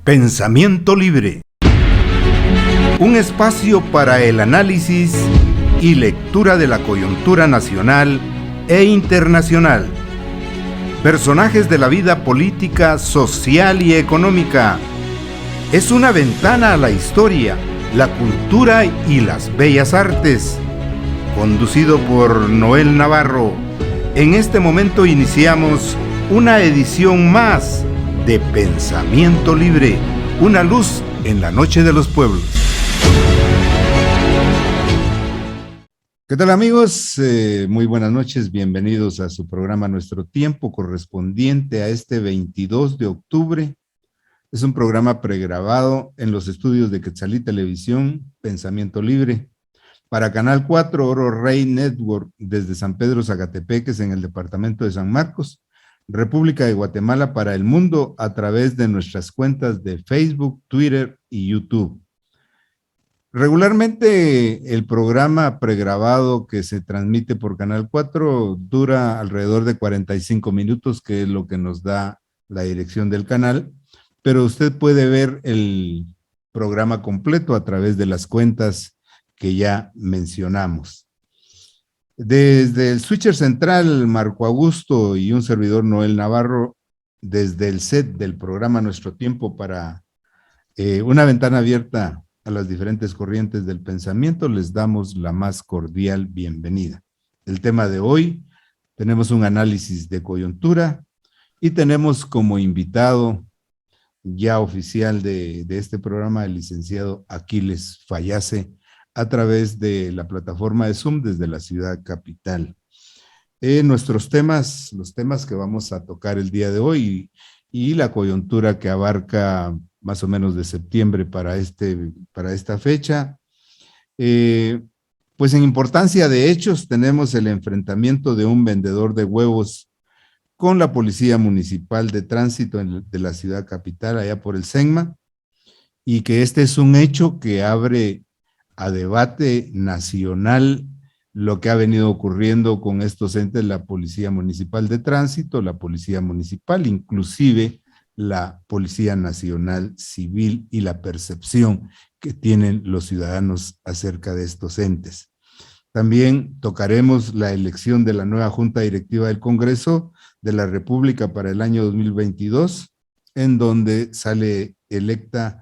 Pensamiento Libre. Un espacio para el análisis y lectura de la coyuntura nacional e internacional. Personajes de la vida política, social y económica. Es una ventana a la historia, la cultura y las bellas artes. Conducido por Noel Navarro. En este momento iniciamos una edición más de Pensamiento Libre, una luz en la noche de los pueblos. ¿Qué tal, amigos? Muy buenas noches, bienvenidos a su programa Nuestro Tiempo, correspondiente a este 22 de octubre. Es un programa pregrabado en los estudios de Quetzalí Televisión, Pensamiento Libre, para Canal 4 Oro Rey Network, desde San Pedro Zacatepeques, en el departamento de San Marcos, República de Guatemala, para el mundo, a través de nuestras cuentas de Facebook, Twitter y YouTube. Regularmente el programa pregrabado que se transmite por Canal 4 dura alrededor de 45 minutos, que es lo que nos da la dirección del canal, pero usted puede ver el programa completo a través de las cuentas que ya mencionamos. Desde el switcher central, Marco Augusto y un servidor, Noel Navarro, desde el set del programa Nuestro Tiempo, para una ventana abierta a las diferentes corrientes del pensamiento, les damos la más cordial bienvenida. El tema de hoy, tenemos un análisis de coyuntura y tenemos como invitado ya oficial de este programa el licenciado Aquiles Fallase, a través de la plataforma de Zoom desde la ciudad capital. Los temas que vamos a tocar el día de hoy y la coyuntura que abarca más o menos de septiembre para esta fecha. Pues en importancia de hechos tenemos el enfrentamiento de un vendedor de huevos con la Policía Municipal de Tránsito de la ciudad capital, allá por el Senma, y que este es un hecho que abre a debate nacional lo que ha venido ocurriendo con estos entes, la Policía Municipal de Tránsito, la Policía Municipal, inclusive la Policía Nacional Civil, y la percepción que tienen los ciudadanos acerca de estos entes. También tocaremos la elección de la nueva Junta Directiva del Congreso de la República para el año 2022, en donde sale electa,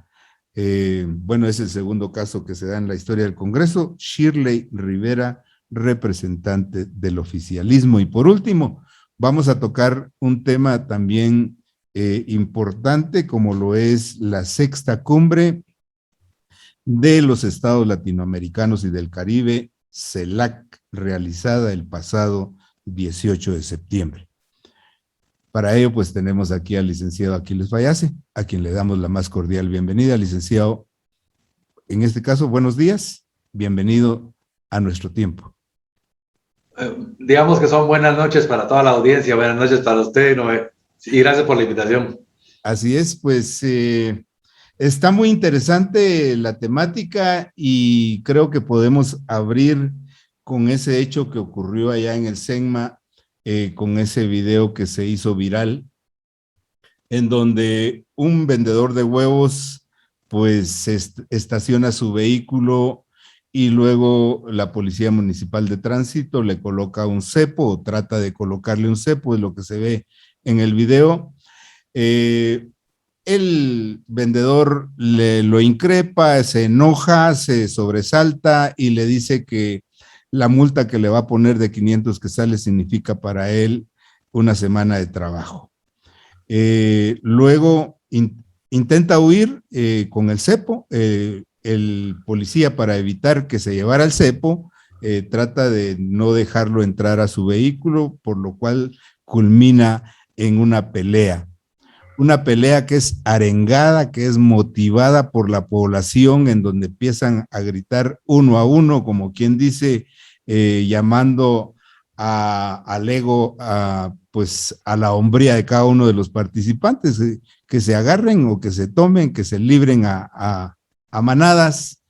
es el segundo caso que se da en la historia del Congreso, Shirley Rivera, representante del oficialismo. Y por último, vamos a tocar un tema también importante, como lo es la sexta cumbre de los estados latinoamericanos y del Caribe, CELAC, realizada el pasado 18 de septiembre. Para ello, pues tenemos aquí al licenciado Aquiles Fallase, a quien le damos la más cordial bienvenida. Licenciado, en este caso, buenos días, bienvenido a Nuestro Tiempo. Digamos que son buenas noches para toda la audiencia, buenas noches para usted, Noé, y gracias por la invitación. Así es, pues está muy interesante la temática y creo que podemos abrir con ese hecho que ocurrió allá en el Senma, con ese video que se hizo viral, en donde un vendedor de huevos pues estaciona su vehículo y luego la Policía Municipal de Tránsito le coloca un cepo, o trata de colocarle un cepo, es lo que se ve en el video. El vendedor lo increpa, se enoja, se sobresalta y le dice que la multa que le va a poner de 500 quetzales significa para él una semana de trabajo. Luego intenta huir con el cepo. El policía, para evitar que se llevara el cepo, trata de no dejarlo entrar a su vehículo, por lo cual culmina en una pelea que es arengada, que es motivada por la población, en donde empiezan a gritar uno a uno, como quien dice, llamando al ego, pues a la hombría de cada uno de los participantes, que se agarren o que se tomen, que se libren a manadas,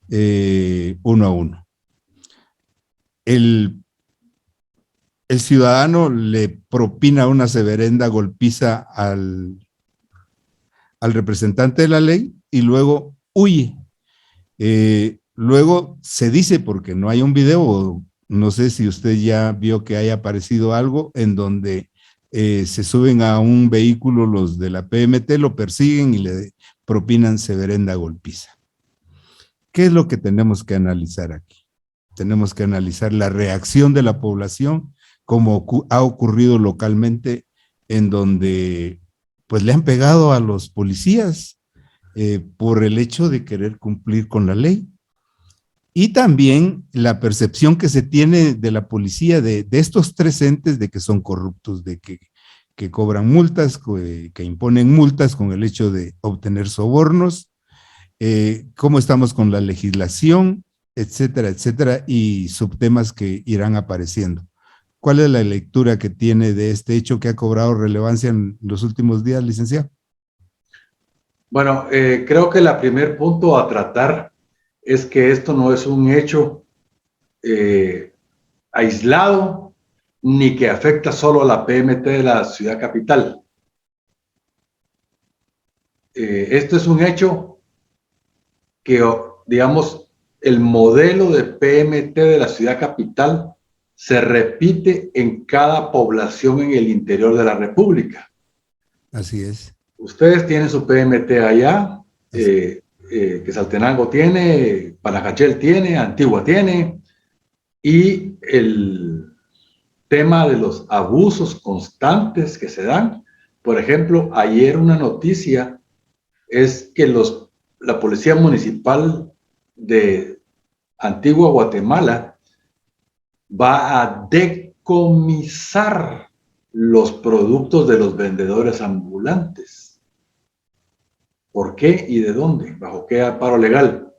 uno a uno. El ciudadano le propina una severenda golpiza al representante de la ley y luego huye. Luego se dice, porque no hay un video, no sé si usted ya vio que haya aparecido algo en donde se suben a un vehículo los de la PMT, lo persiguen y le propinan severenda golpiza. ¿Qué es lo que tenemos que analizar aquí? Tenemos que analizar la reacción de la población, como ha ocurrido localmente, en donde pues le han pegado a los policías por el hecho de querer cumplir con la ley. Y también la percepción que se tiene de la policía, de estos tres entes, de que son corruptos, de que cobran multas, que imponen multas con el hecho de obtener sobornos, cómo estamos con la legislación, etcétera, etcétera, y subtemas que irán apareciendo. ¿Cuál es la lectura que tiene de este hecho que ha cobrado relevancia en los últimos días, licenciado? Bueno, creo que el primer punto a tratar es que esto no es un hecho aislado ni que afecta solo a la PMT de la ciudad capital. Esto es un hecho que, digamos, el modelo de PMT de la ciudad capital se repite en cada población en el interior de la República. Así es. Ustedes tienen su PMT allá, Quetzaltenango tiene, Panajachel tiene, Antigua tiene, y el tema de los abusos constantes que se dan. Por ejemplo, ayer una noticia es que la Policía Municipal de Antigua Guatemala va a decomisar los productos de los vendedores ambulantes. ¿Por qué y de dónde? ¿Bajo qué amparo legal?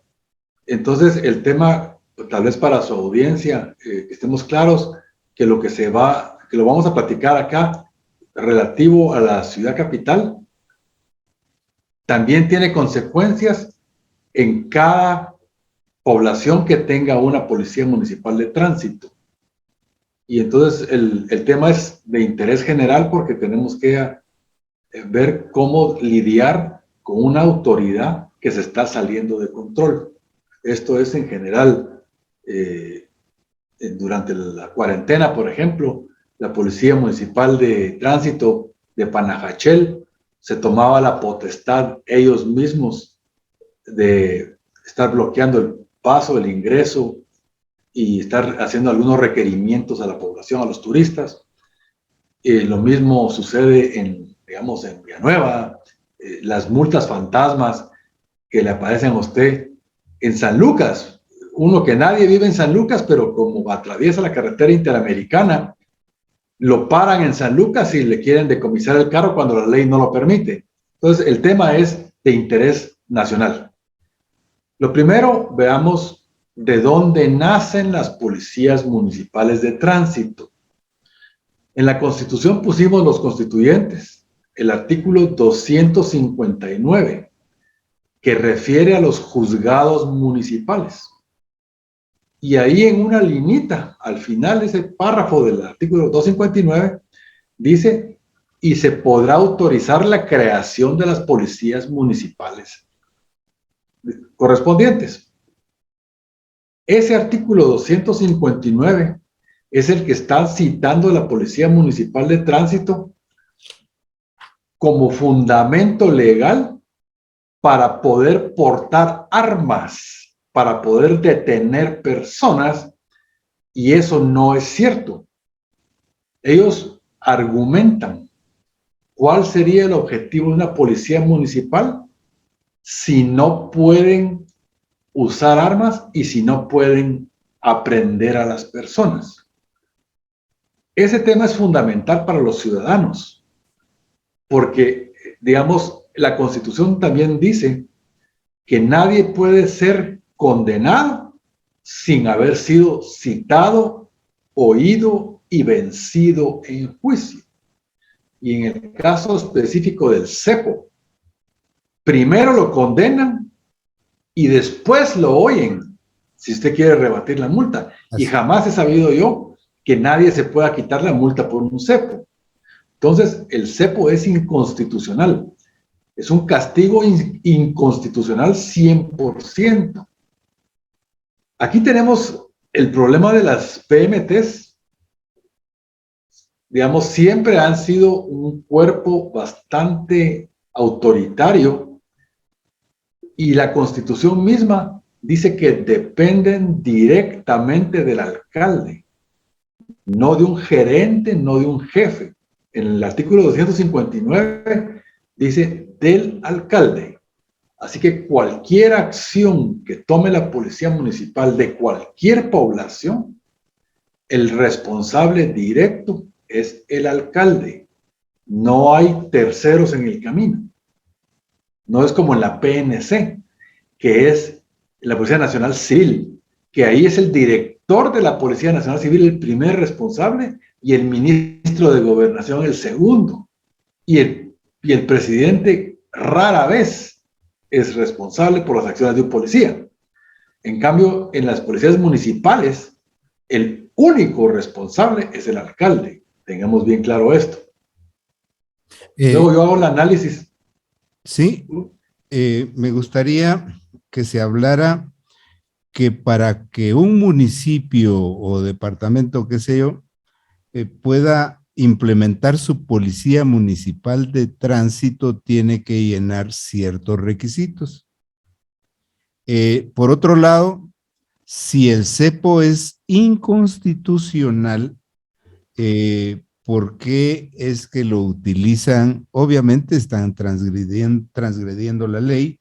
Entonces, el tema, tal vez para su audiencia, que estemos claros, que lo vamos a platicar acá, relativo a la ciudad capital, también tiene consecuencias en cada población que tenga una policía municipal de tránsito. Y entonces el tema es de interés general porque tenemos que ver cómo lidiar con una autoridad que se está saliendo de control. Esto es en general, durante la cuarentena, por ejemplo, la Policía Municipal de Tránsito de Panajachel se tomaba la potestad ellos mismos de estar bloqueando el paso, el ingreso y estar haciendo algunos requerimientos a la población, a los turistas. Lo mismo sucede en Villanueva, las multas fantasmas que le aparecen a usted en San Lucas. Uno que nadie vive en San Lucas, pero como atraviesa la carretera interamericana, lo paran en San Lucas y le quieren decomisar el carro cuando la ley no lo permite. Entonces, el tema es de interés nacional. Lo primero, veamos de dónde nacen las policías municipales de tránsito. En la Constitución pusimos los constituyentes, el artículo 259, que refiere a los juzgados municipales. Y ahí en una liñita, al final de ese párrafo del artículo 259, dice, y se podrá autorizar la creación de las policías municipales correspondientes. Ese artículo 259 es el que está citando la Policía Municipal de Tránsito como fundamento legal para poder portar armas, para poder detener personas, y eso no es cierto. Ellos argumentan cuál sería el objetivo de una policía municipal si no pueden usar armas y si no pueden aprender a las personas. Ese tema es fundamental para los ciudadanos, porque, digamos, la Constitución también dice que nadie puede ser condenado sin haber sido citado, oído y vencido en juicio. Y en el caso específico del cepo, primero lo condenan y después lo oyen, si usted quiere rebatir la multa. Y jamás he sabido yo que nadie se pueda quitar la multa por un cepo. Entonces, el cepo es inconstitucional. Es un castigo inconstitucional 100%. Aquí tenemos el problema de las PMTs. Digamos, siempre han sido un cuerpo bastante autoritario y la Constitución misma dice que dependen directamente del alcalde, no de un gerente, no de un jefe. En el artículo 259 dice del alcalde. Así que cualquier acción que tome la policía municipal de cualquier población, el responsable directo es el alcalde. No hay terceros en el camino. No es como en la PNC, que es la Policía Nacional Civil, que ahí es el director de la Policía Nacional Civil el primer responsable y el ministro de Gobernación el segundo. Y el presidente rara vez es responsable por las acciones de un policía. En cambio, en las policías municipales, el único responsable es el alcalde. Tengamos bien claro esto. Luego yo hago el análisis. Sí, me gustaría que se hablara que para que un municipio o departamento, qué sé yo, pueda implementar su policía municipal de tránsito, tiene que llenar ciertos requisitos. Por otro lado, si el cepo es inconstitucional, ¿por qué es que lo utilizan? Obviamente están transgrediendo la ley.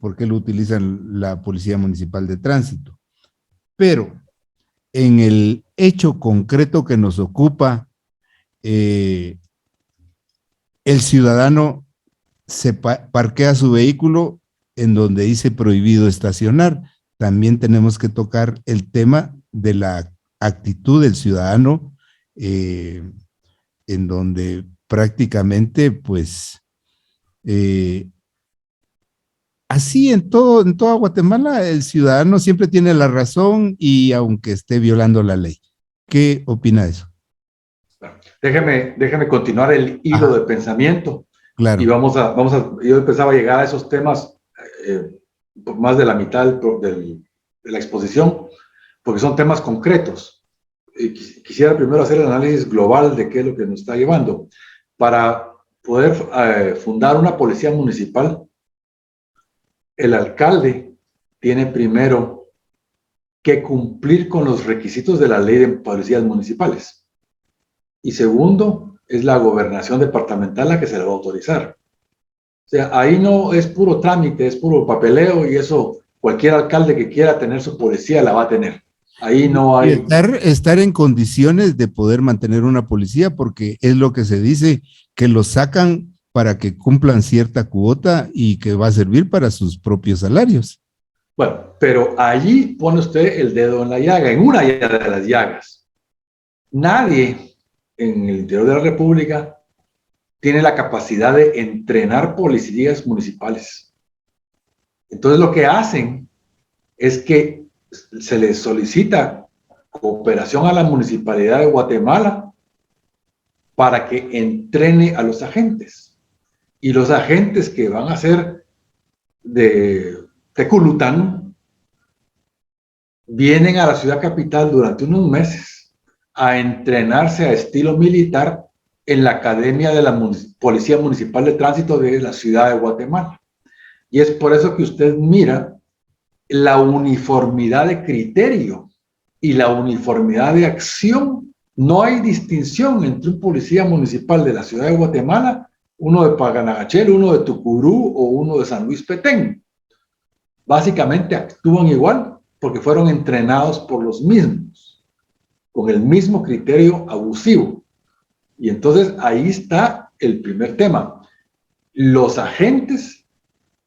¿Por qué lo utilizan la Policía Municipal de Tránsito? Pero en el hecho concreto que nos ocupa, el ciudadano se parquea su vehículo en donde dice prohibido estacionar. También tenemos que tocar el tema de la actitud del ciudadano, en donde prácticamente, pues, así en toda Guatemala, el ciudadano siempre tiene la razón y aunque esté violando la ley. ¿Qué opina de eso? Déjeme continuar el hilo de pensamiento. Claro. Y yo empezaba a llegar a esos temas por más de la mitad de la exposición, porque son temas concretos. Quisiera primero hacer el análisis global de qué es lo que nos está llevando. Para poder fundar una policía municipal, el alcalde tiene primero que cumplir con los requisitos de la ley de policías municipales. Y segundo, es la gobernación departamental la que se le va a autorizar. O sea, ahí no es puro trámite, es puro papeleo y eso cualquier alcalde que quiera tener su policía la va a tener. Ahí no hay... Estar en condiciones de poder mantener una policía, porque es lo que se dice, que los sacan para que cumplan cierta cuota y que va a servir para sus propios salarios. Bueno, pero allí pone usted el dedo en la llaga, en una de las llagas. Nadie en el interior de la República tiene la capacidad de entrenar policías municipales. Entonces lo que hacen es que se les solicita cooperación a la Municipalidad de Guatemala para que entrene a los agentes. Y los agentes que van a ser de Teculután vienen a la ciudad capital durante unos meses a entrenarse a estilo militar en la Academia de la Policía Municipal de Tránsito de la ciudad de Guatemala. Y es por eso que usted mira la uniformidad de criterio y la uniformidad de acción. No hay distinción entre un policía municipal de la ciudad de Guatemala, uno de Paganagachel, uno de Tucurú o uno de San Luis Petén. Básicamente actúan igual porque fueron entrenados por los mismos, con el mismo criterio abusivo. Y entonces ahí está el primer tema. Los agentes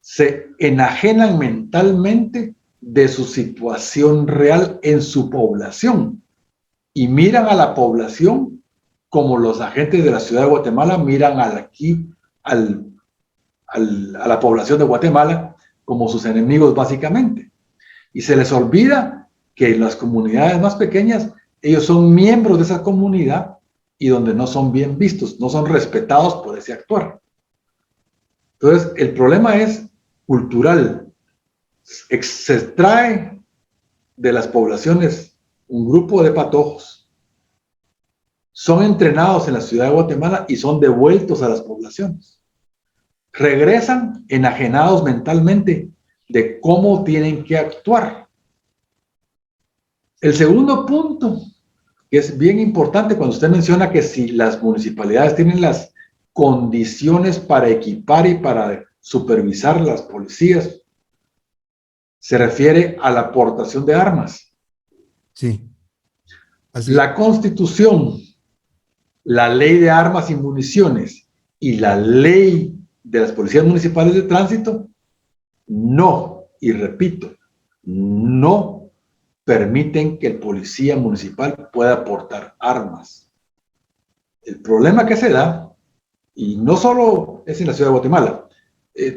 se enajenan mentalmente de su situación real en su población y miran a la población como los agentes de la ciudad de Guatemala miran a la población de Guatemala como sus enemigos básicamente. Y se les olvida que en las comunidades más pequeñas ellos son miembros de esa comunidad y donde no son bien vistos, no son respetados por ese actuar. Entonces, el problema es cultural. Se extrae de las poblaciones un grupo de patojos, son entrenados en la ciudad de Guatemala y son devueltos a las poblaciones. Regresan enajenados mentalmente de cómo tienen que actuar. El segundo punto, que es bien importante cuando usted menciona que si las municipalidades tienen las condiciones para equipar y para supervisar las policías, se refiere a la aportación de armas. Sí. Así. La Constitución, la Ley de Armas y Municiones y la Ley de las Policías Municipales de Tránsito no, y repito, no permiten que el policía municipal pueda portar armas. El problema que se da, y no solo es en la ciudad de Guatemala,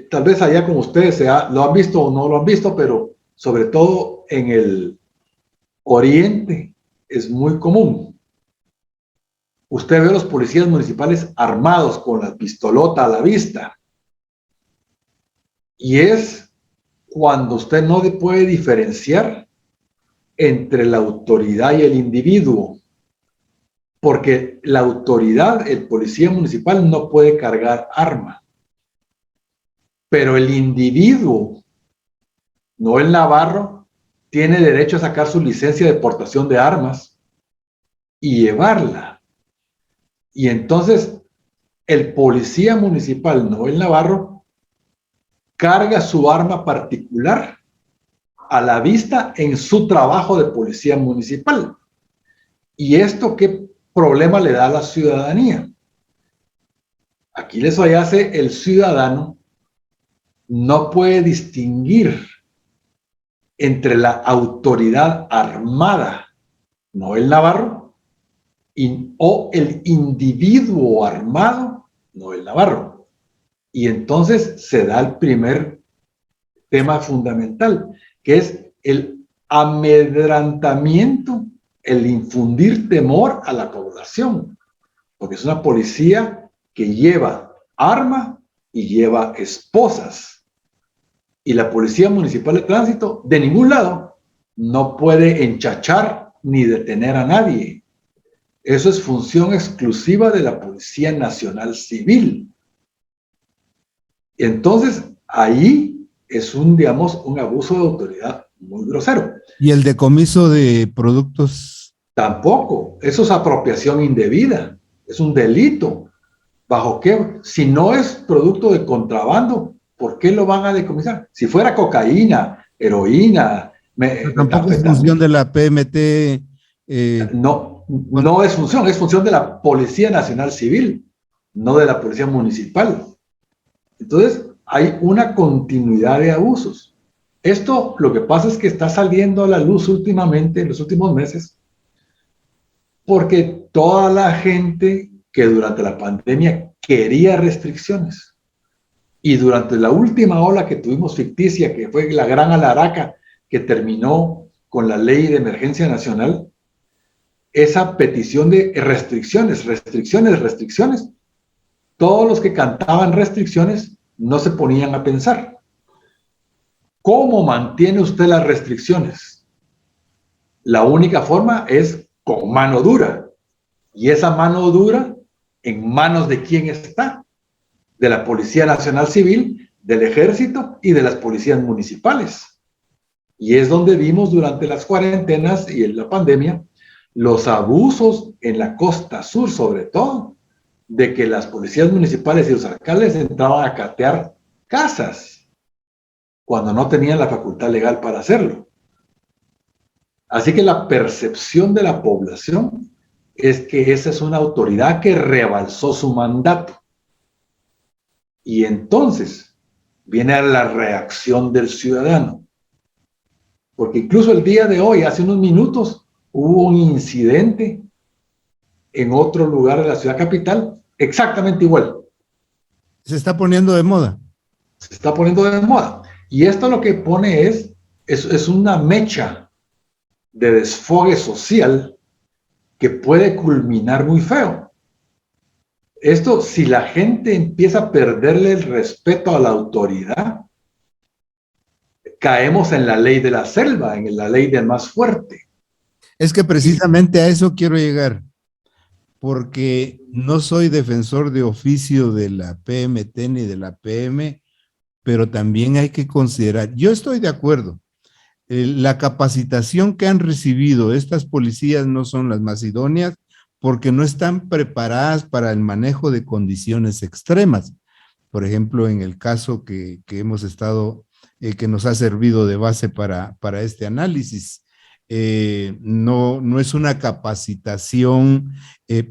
tal vez allá como ustedes lo han visto o no lo han visto, pero sobre todo en el oriente es muy común. Usted ve a los policías municipales armados con la pistolota a la vista. Y es cuando usted no puede diferenciar entre la autoridad y el individuo. Porque la autoridad, el policía municipal, no puede cargar arma. Pero el individuo, no el navarro, tiene derecho a sacar su licencia de portación de armas y llevarla. Y entonces, el policía municipal, no el navarro, carga su arma particular a la vista en su trabajo de policía municipal. ¿Y esto qué problema le da a la ciudadanía? Aquí les hace el ciudadano no puede distinguir entre la autoridad armada, no el navarro, o el individuo armado, no el navarro. Y entonces se da el primer tema fundamental, que es el amedrentamiento, el infundir temor a la población, porque es una policía que lleva arma y lleva esposas. Y la Policía Municipal de Tránsito, de ningún lado, no puede enchachar ni detener a nadie. Eso es función exclusiva de la Policía Nacional Civil. Entonces, ahí es digamos, un abuso de autoridad muy grosero. ¿Y el decomiso de productos? Tampoco. Eso es apropiación indebida. Es un delito. ¿Bajo qué? Si no es producto de contrabando, ¿por qué lo van a decomisar? Si fuera cocaína, heroína, Tampoco es función de la PMT. No es función de la Policía Nacional Civil, no de la Policía Municipal. Entonces, hay una continuidad de abusos. Esto lo que pasa es que está saliendo a la luz últimamente, en los últimos meses, porque toda la gente que durante la pandemia quería restricciones y durante la última ola que tuvimos ficticia, que fue la gran alaraca que terminó con la ley de emergencia nacional, esa petición de restricciones, todos los que cantaban restricciones no se ponían a pensar. ¿Cómo mantiene usted las restricciones? La única forma es con mano dura. Y esa mano dura, ¿en manos de quién está? De la Policía Nacional Civil, del Ejército y de las policías municipales. Y es donde vimos durante las cuarentenas y en la pandemia los abusos en la costa sur, sobre todo, de que las policías municipales y los alcaldes entraban a catear casas cuando no tenían la facultad legal para hacerlo. Así que la percepción de la población es que esa es una autoridad que rebalsó su mandato. Y entonces viene la reacción del ciudadano. Porque incluso el día de hoy, hace unos minutos, hubo un incidente en otro lugar de la ciudad capital, exactamente igual. Se está poniendo de moda. Se está poniendo de moda. Y esto lo que pone es una mecha de desfogue social que puede culminar muy feo. Esto, si la gente empieza a perderle el respeto a la autoridad, caemos en la ley de la selva, en la ley del más fuerte. Es que precisamente a eso quiero llegar, porque no soy defensor de oficio de la PMT ni de la PM, pero también hay que considerar, yo estoy de acuerdo, la capacitación que han recibido estas policías no son las más idóneas porque no están preparadas para el manejo de condiciones extremas. Por ejemplo, en el caso que hemos estado, que nos ha servido de base para este análisis, no es una capacitación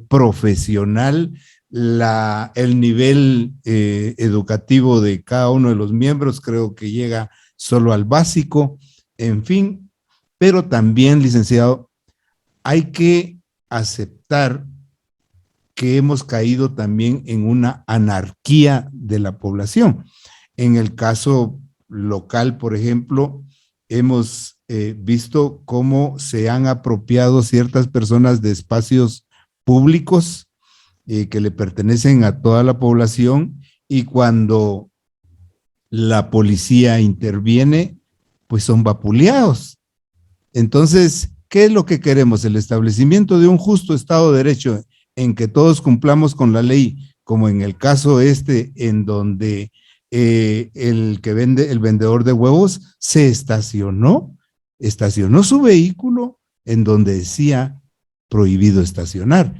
profesional. El nivel educativo de cada uno de los miembros creo que llega solo al básico, en fin, pero también, licenciado, hay que aceptar que hemos caído también en una anarquía de la población. En el caso local, por ejemplo, hemos visto cómo se han apropiado ciertas personas de espacios públicos que le pertenecen a toda la población y cuando la policía interviene, pues son vapuleados. Entonces, ¿qué es lo que queremos? El establecimiento de un justo Estado de Derecho en que todos cumplamos con la ley, como en el caso en donde el vendedor de huevos se estacionó su vehículo en donde decía prohibido estacionar.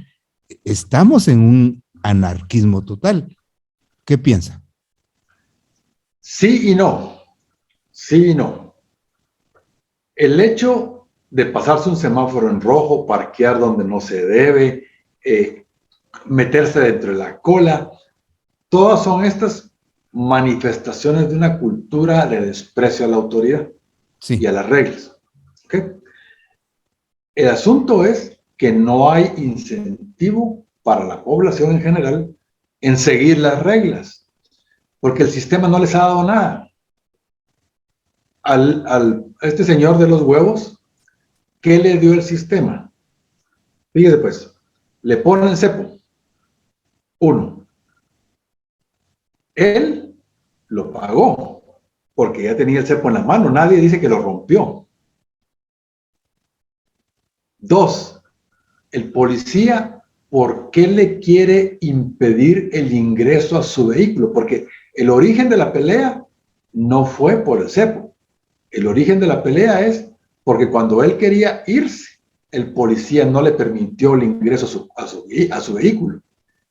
Estamos en un anarquismo total. ¿Qué piensa? Sí y no. Sí y no. El hecho de pasarse un semáforo en rojo, parquear donde no se debe, meterse dentro de la cola, todas son estas manifestaciones de una cultura de desprecio a la autoridad y a las reglas. ¿Okay? El asunto es que no hay incentivo para la población en general en seguir las reglas, porque el sistema no les ha dado nada. A este señor de los huevos, ¿qué le dio el sistema? Fíjese pues, le ponen cepo. 1. Él lo pagó porque ya tenía el cepo en la mano. Nadie dice que lo rompió. 2. El policía, ¿por qué le quiere impedir el ingreso a su vehículo? Porque el origen de la pelea no fue por el cepo. El origen de la pelea es porque cuando él quería irse, el policía no le permitió el ingreso a su vehículo.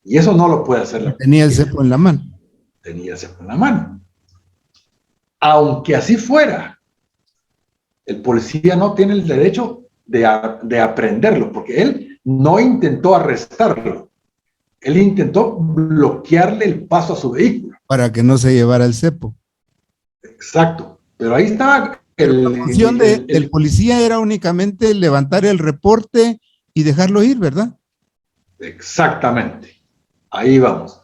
Y eso no lo puede hacer la policía. Tenía el cepo en la mano. Tenía el cepo en la mano. Aunque así fuera, el policía no tiene el derecho de aprenderlo, porque él no intentó arrestarlo. Él intentó bloquearle el paso a su vehículo. Para que no se llevara el cepo. Exacto. Pero ahí estaba la función del policía era únicamente levantar el reporte y dejarlo ir, ¿verdad? Exactamente. Ahí vamos.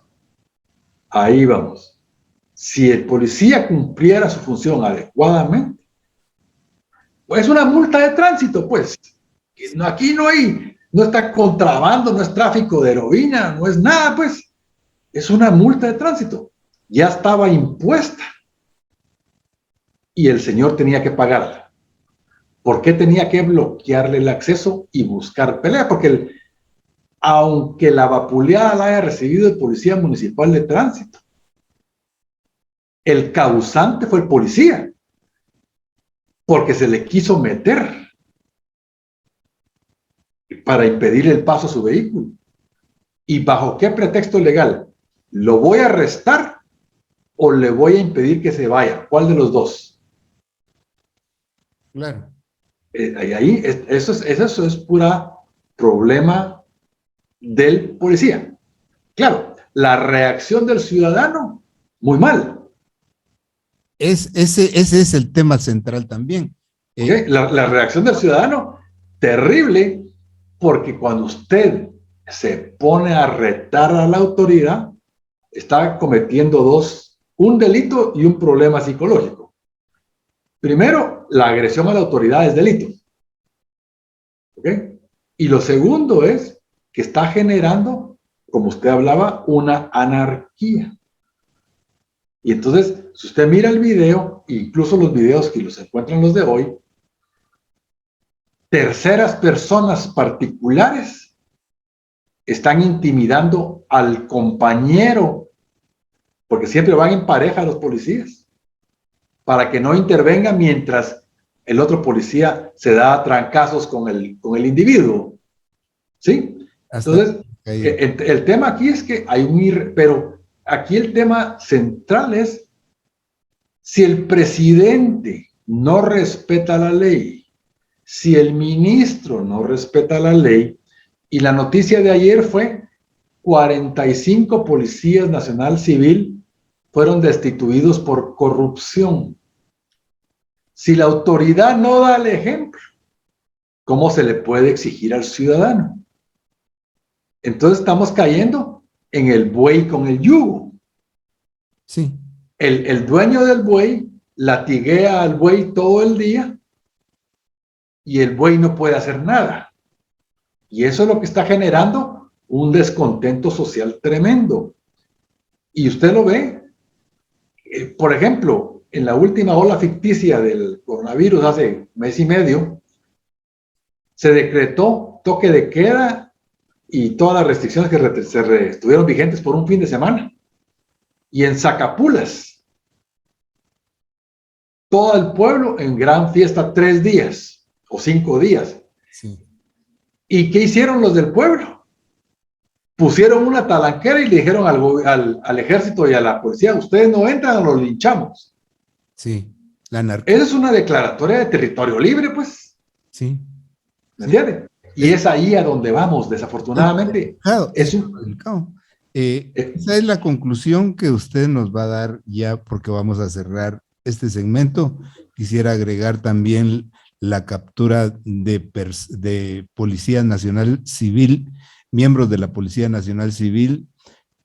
Ahí vamos. Si el policía cumpliera su función adecuadamente, pues es una multa de tránsito, pues. Aquí no está contrabando, no es tráfico de heroína, no es nada, pues. Es una multa de tránsito. Ya estaba impuesta. Y el señor tenía que pagarla. ¿Por qué tenía que bloquearle el acceso y buscar pelea? Porque aunque la vapuleada la haya recibido el policía municipal de tránsito, el causante fue el policía, porque se le quiso meter para impedir el paso a su vehículo. ¿Y bajo qué pretexto legal? ¿Lo voy a arrestar o le voy a impedir que se vaya? ¿Cuál de los dos? Claro. Ahí, eso es pura problema del policía. Claro, la reacción del ciudadano, muy mal. Ese es el tema central también. ¿Okay? La reacción del ciudadano, terrible, porque cuando usted se pone a retar a la autoridad, está cometiendo un delito y un problema psicológico. Primero, la agresión a la autoridad es delito. ¿Okay? Y lo segundo es que está generando como usted hablaba, una anarquía. Y entonces, si usted mira el video, incluso los videos que los encuentran los de hoy, terceras personas particulares están intimidando al compañero, porque siempre van en pareja los policías, para que no intervenga mientras el otro policía se da trancazos con el individuo. ¿Sí? Entonces, el tema aquí es que hay pero aquí el tema central es si el presidente no respeta la ley, si el ministro no respeta la ley, y la noticia de ayer fue 45 policías nacional civil fueron destituidos por corrupción. Si la autoridad no da el ejemplo, ¿cómo se le puede exigir al ciudadano? Entonces estamos cayendo en el buey con el yugo. Sí. El dueño del buey latiguea al buey todo el día y el buey no puede hacer nada. Y eso es lo que está generando un descontento social tremendo. Y usted lo ve, por ejemplo, en la última ola ficticia del coronavirus hace mes y medio, se decretó toque de queda y todas las restricciones que estuvieron vigentes por un fin de semana. Y en Zacapulas, todo el pueblo en gran fiesta 3 días o 5 días. Sí. ¿Y qué hicieron los del pueblo? Pusieron una talanquera y le dijeron al ejército y a la policía, ustedes no entran o los linchamos. Sí, la anarquía. Esa es una declaratoria de territorio libre, pues. Sí. ¿Me entiende? Y es ahí a donde vamos, desafortunadamente. Delicado. Esa es la conclusión que usted nos va a dar ya, porque vamos a cerrar este segmento. Quisiera agregar también la captura de Policía Nacional Civil, miembros de la Policía Nacional Civil,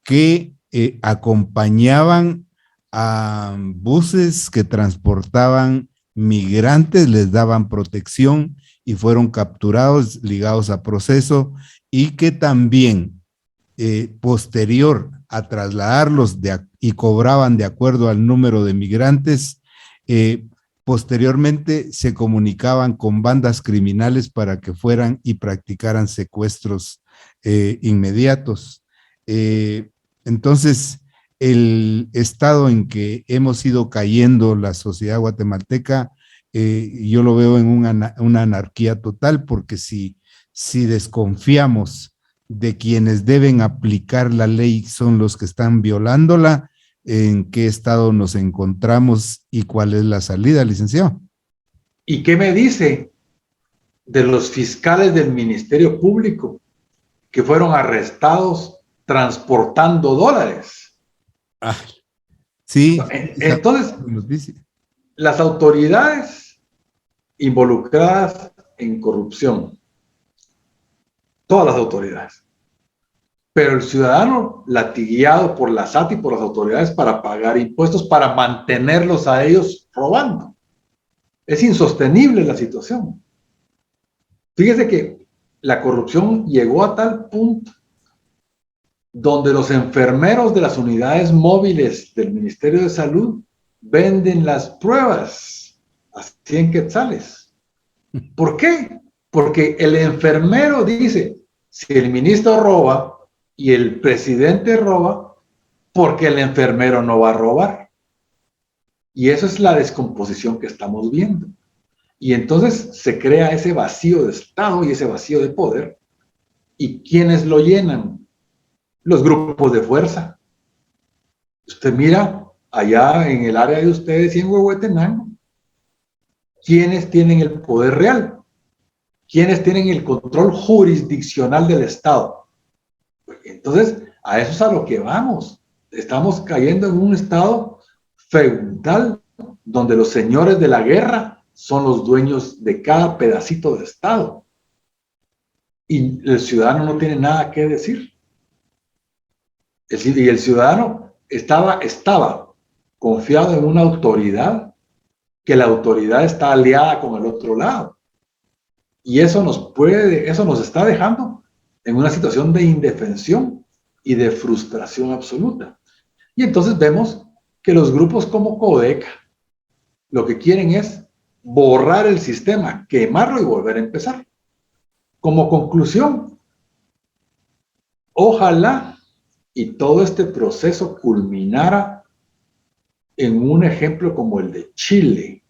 que acompañaban a buses que transportaban migrantes, les daban protección y fueron capturados, ligados a proceso, y que también posterior a trasladarlos y cobraban de acuerdo al número de migrantes, posteriormente se comunicaban con bandas criminales para que fueran y practicaran secuestros inmediatos. Entonces, el estado en que hemos ido cayendo la sociedad guatemalteca, yo lo veo en una anarquía total, porque si desconfiamos de quienes deben aplicar la ley son los que están violándola, ¿en qué estado nos encontramos y cuál es la salida, licenciado? ¿Y qué me dice de los fiscales del Ministerio Público que fueron arrestados transportando dólares? Ah, sí. Entonces, las autoridades involucradas en corrupción, todas las autoridades, pero el ciudadano latigueado por la SAT y por las autoridades para pagar impuestos, para mantenerlos a ellos robando. Es insostenible la situación. Fíjese que la corrupción llegó a tal punto donde los enfermeros de las unidades móviles del Ministerio de Salud venden las pruebas a 100 quetzales. ¿Por qué? Porque el enfermero dice, si el ministro roba y el presidente roba, porque el enfermero no va a robar. Y eso es la descomposición que estamos viendo. Y entonces se crea ese vacío de Estado y ese vacío de poder. ¿Y quiénes lo llenan? Los grupos de fuerza. Usted mira allá en el área de ustedes y en Huehuetenango, ¿quiénes tienen el poder real? ¿Quiénes tienen el control jurisdiccional del Estado? Entonces, a eso es a lo que vamos. Estamos cayendo en un estado feudal donde los señores de la guerra son los dueños de cada pedacito de Estado. Y el ciudadano no tiene nada que decir. Y el ciudadano estaba confiado en una autoridad, que la autoridad está aliada con el otro lado. Y eso nos está dejando en una situación de indefensión, y de frustración absoluta. Y entonces vemos que los grupos como Codeca lo que quieren es borrar el sistema, quemarlo y volver a empezar. Como conclusión, ojalá y todo este proceso culminara en un ejemplo como el de Chile,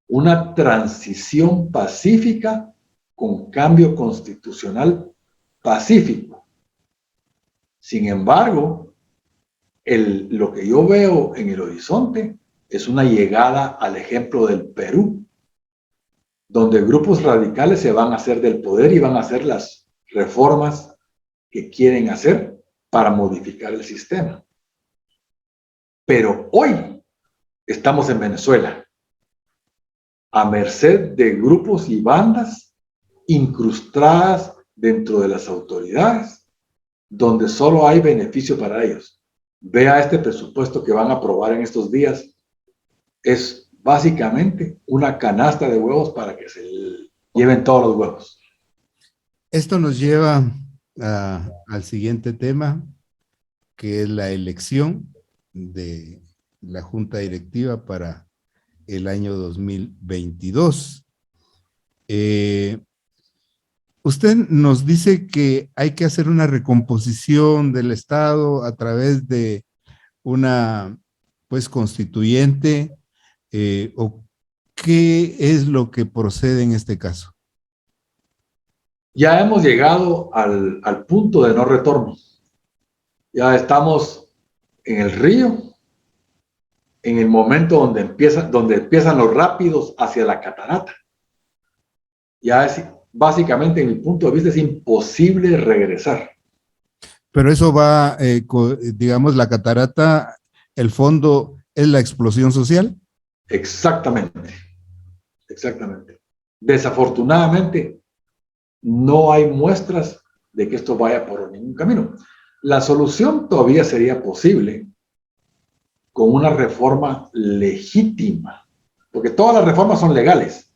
una transición pacífica con cambio constitucional pacífico. Sin embargo, lo que yo veo en el horizonte es una llegada al ejemplo del Perú, donde grupos radicales se van a hacer del poder y van a hacer las reformas que quieren hacer para modificar el sistema. Pero hoy estamos en Venezuela, a merced de grupos y bandas incrustadas dentro de las autoridades, donde solo hay beneficio para ellos. Vea este presupuesto que van a aprobar en estos días. Es básicamente una canasta de huevos para que se lleven todos los huevos. Esto nos lleva al siguiente tema, que es la elección de la Junta Directiva para el año 2022. Usted nos dice que hay que hacer una recomposición del Estado a través de una, pues, constituyente, o ¿qué es lo que procede en este caso? Ya hemos llegado al punto de no retorno. Ya estamos en el río, en el momento donde empiezan los rápidos hacia la catarata. Ya es, básicamente, en mi punto de vista, es imposible regresar. Pero eso va, digamos, la catarata, el fondo es la explosión social. Exactamente, exactamente. Desafortunadamente, no hay muestras de que esto vaya por ningún camino. La solución todavía sería posible con una reforma legítima, porque todas las reformas son legales,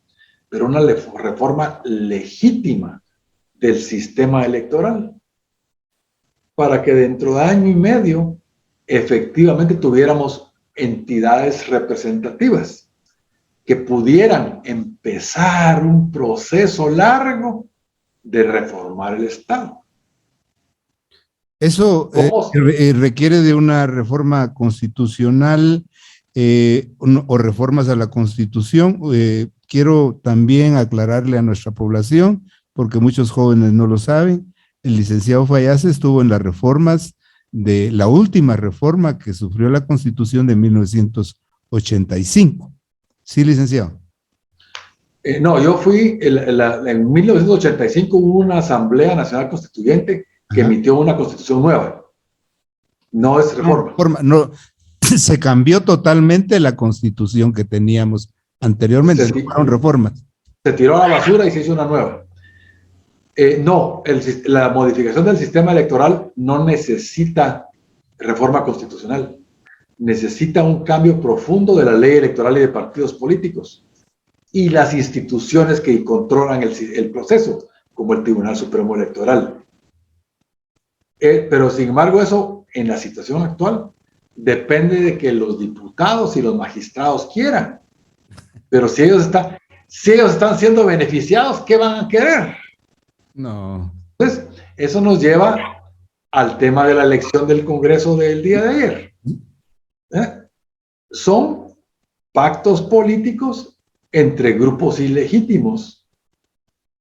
pero una reforma legítima del sistema electoral, para que dentro de año y medio efectivamente tuviéramos entidades representativas que pudieran empezar un proceso largo de reformar el Estado. Eso requiere de una reforma constitucional, o reformas a la Constitución. Quiero también aclararle a nuestra población, porque muchos jóvenes no lo saben, el licenciado Fayase estuvo en las reformas de la última reforma que sufrió la Constitución de 1985. Sí, licenciado. No, yo fui, en 1985 hubo una Asamblea Nacional Constituyente que emitió una constitución nueva. No es reforma. No, se cambió totalmente la constitución que teníamos anteriormente, fueron reformas. Se tiró a la basura y se hizo una nueva. No, la modificación del sistema electoral no necesita reforma constitucional. Necesita un cambio profundo de la ley electoral y de partidos políticos y las instituciones que controlan el proceso, como el Tribunal Supremo Electoral. Pero sin embargo, eso en la situación actual depende de que los diputados y los magistrados quieran. Pero si ellos están siendo beneficiados, ¿qué van a querer? No. Entonces, eso nos lleva al tema de la elección del Congreso del día de ayer. Son pactos políticos entre grupos ilegítimos,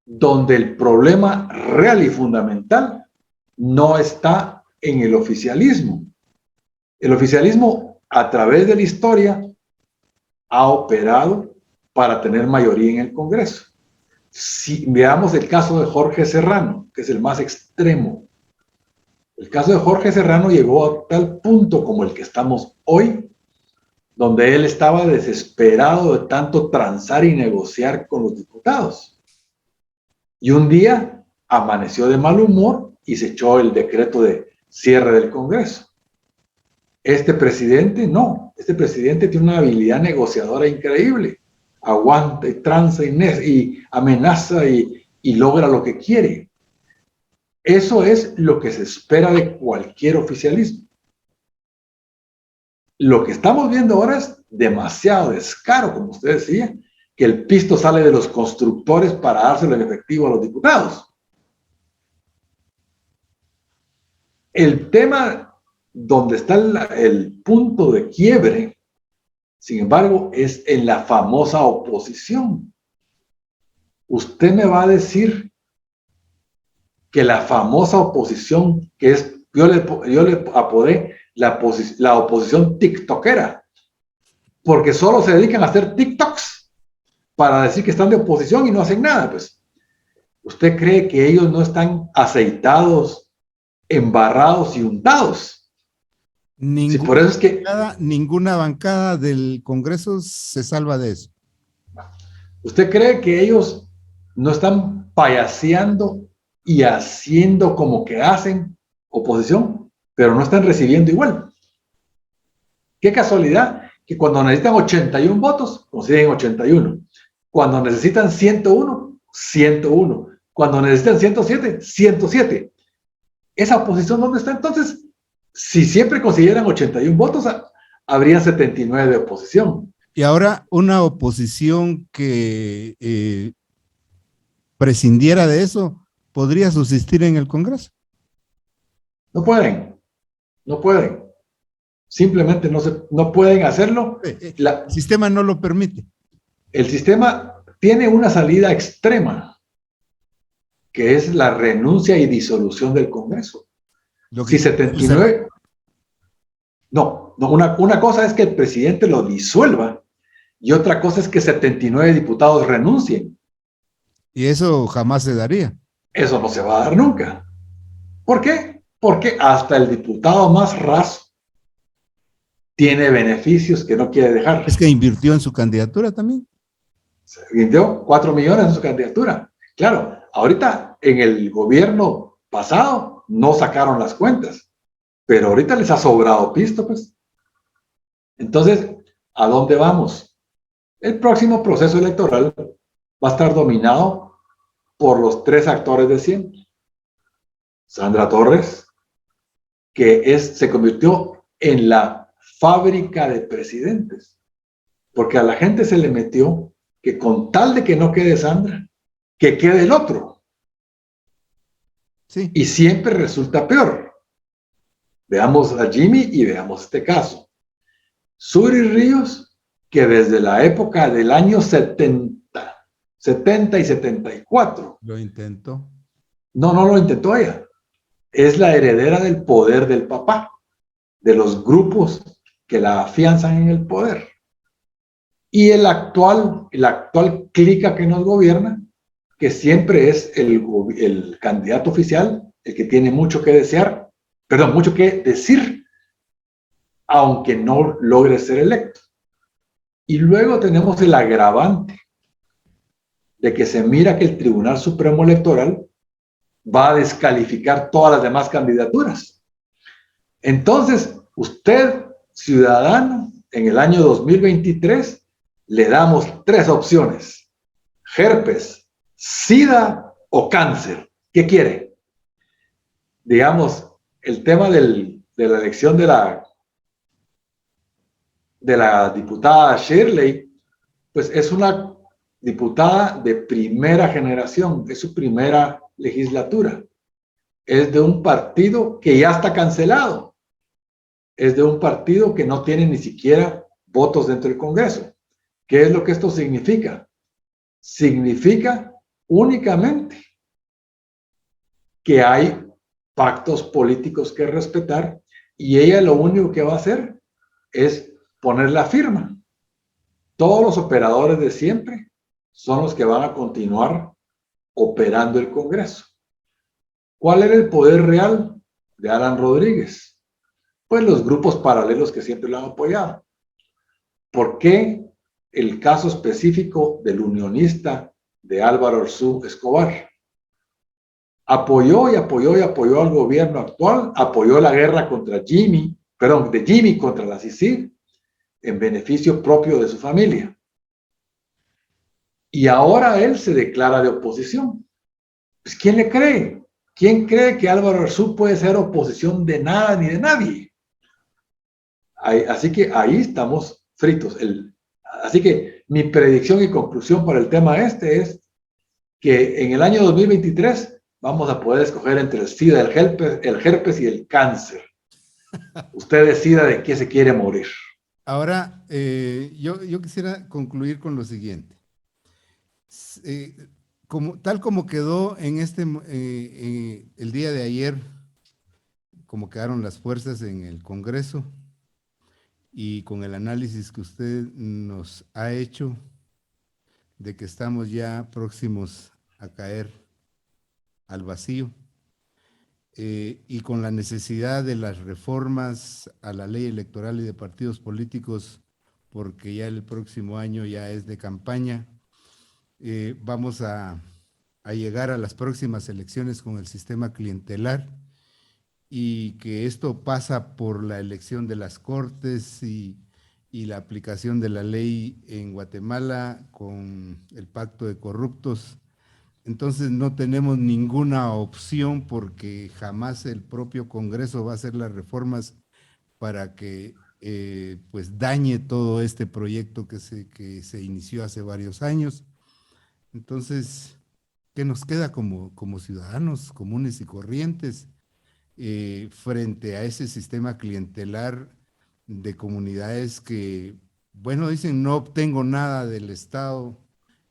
donde el problema real y fundamental no está en el oficialismo. El oficialismo, a través de la historia, ha operado para tener mayoría en el Congreso. Si veamos el caso de Jorge Serrano, que es el más extremo. El caso de Jorge Serrano llegó a tal punto como el que estamos hoy, donde él estaba desesperado de tanto transar y negociar con los diputados. Y un día amaneció de mal humor y se echó el decreto de cierre del Congreso. Este presidente no, este presidente tiene una habilidad negociadora increíble. Aguanta y tranza y amenaza y logra lo que quiere. Eso es lo que se espera de cualquier oficialismo. Lo que estamos viendo ahora es demasiado descaro, como usted decía, que el pisto sale de los constructores para dárselo en efectivo a los diputados. El tema donde está el punto de quiebre, sin embargo, es en la famosa oposición. Usted me va a decir que la famosa oposición, que es, yo le apodé la oposición tiktokera, porque solo se dedican a hacer TikToks para decir que están de oposición y no hacen nada. Pues, ¿usted cree que ellos no están aceitados, embarrados y untados? Sí, por eso es que Ninguna bancada del Congreso se salva de eso. ¿usted cree que ellos no están payaseando y haciendo como que hacen oposición, pero no están recibiendo igual? Qué casualidad que cuando necesitan 81 votos, consiguen 81. Cuando necesitan 101, 101. Cuando necesitan 107, 107. ¿Esa oposición dónde está entonces? Si siempre consiguieran 81 votos, habría 79 de oposición. Y ahora una oposición que prescindiera de eso, ¿podría subsistir en el Congreso? No pueden, no pueden. Simplemente no pueden hacerlo. El sistema no lo permite. El sistema tiene una salida extrema, que es la renuncia y disolución del Congreso. Si 79... No, una cosa es que el presidente lo disuelva y otra cosa es que 79 diputados renuncien. Y eso jamás se daría. Eso no se va a dar nunca. ¿Por qué? Porque hasta el diputado más raso tiene beneficios que no quiere dejar. Es que invirtió en su candidatura también. Se invirtió 4 millones en su candidatura. Claro, ahorita en el gobierno pasado no sacaron las cuentas, pero ahorita les ha sobrado pisto, pues. Entonces, ¿a dónde vamos? El próximo proceso electoral va a estar dominado por los 3 actores de siempre. Sandra Torres, que se convirtió en la fábrica de presidentes, porque a la gente se le metió que con tal de que no quede Sandra, que quede el otro. Sí. Y siempre resulta peor. Veamos a Jimmy y veamos este caso. Suri Ríos, que desde la época del año 70 y 74. Lo intentó. No lo intentó ella. Es la heredera del poder del papá, de los grupos que la afianzan en el poder. Y el actual clica que nos gobierna, que siempre es el candidato oficial, el que tiene mucho que desear, mucho que decir, aunque no logre ser electo. Y luego tenemos el agravante de que se mira que el Tribunal Supremo Electoral va a descalificar todas las demás candidaturas. Entonces, usted, ciudadano, en el año 2023, le damos 3 opciones: herpes, sida o cáncer. ¿Qué quiere? Digamos, el tema de la elección de la diputada Shirley, pues es una diputada de primera generación, es su primera legislatura. Es de un partido que ya está cancelado. Es de un partido que no tiene ni siquiera votos dentro del Congreso. ¿Qué es lo que esto significa? Significa únicamente que hay pactos políticos que respetar y ella lo único que va a hacer es poner la firma. Todos los operadores de siempre son los que van a continuar operando el Congreso. ¿Cuál era el poder real de Alan Rodríguez? Pues los grupos paralelos que siempre lo han apoyado. ¿Por qué el caso específico del unionista de Álvaro Arzú Escobar? Apoyó al gobierno actual, apoyó la guerra contra de Jimmy contra la CICIG, en beneficio propio de su familia. Y ahora él se declara de oposición. Pues, ¿quién le cree? ¿Quién cree que Álvaro Arzú puede ser oposición de nada ni de nadie? Así que ahí estamos fritos. Así que mi predicción y conclusión para el tema este es que en el año 2023 vamos a poder escoger entre el SIDA, el herpes y el cáncer. Usted decida de qué se quiere morir. Ahora, yo quisiera concluir con lo siguiente. Tal como quedó en el día de ayer, como quedaron las fuerzas en el Congreso, y con el análisis que usted nos ha hecho de que estamos ya próximos a caer al vacío, y con la necesidad de las reformas a la ley electoral y de partidos políticos, porque ya el próximo año ya es de campaña, vamos a llegar a las próximas elecciones con el sistema clientelar, y que esto pasa por la elección de las cortes y la aplicación de la ley en Guatemala con el pacto de corruptos. Entonces no tenemos ninguna opción, porque jamás el propio Congreso va a hacer las reformas para que pues dañe todo este proyecto que se inició hace varios años. Entonces, ¿qué nos queda como ciudadanos comunes y corrientes frente a ese sistema clientelar de comunidades que, bueno, dicen no obtengo nada del Estado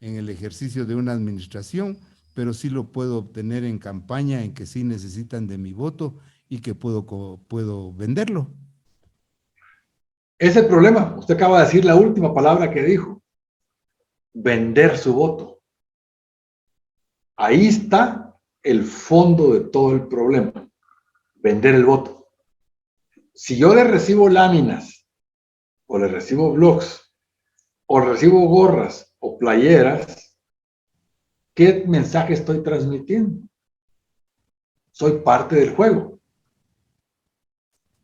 en el ejercicio de una administración, pero sí lo puedo obtener en campaña, en que sí necesitan de mi voto y que puedo venderlo? Ese es el problema. Usted acaba de decir la última palabra que dijo: vender su voto. Ahí está el fondo de todo el problema: vender el voto. Si yo le recibo láminas, o le recibo blogs, o le recibo gorras o playeras, ¿qué mensaje estoy transmitiendo? Soy parte del juego.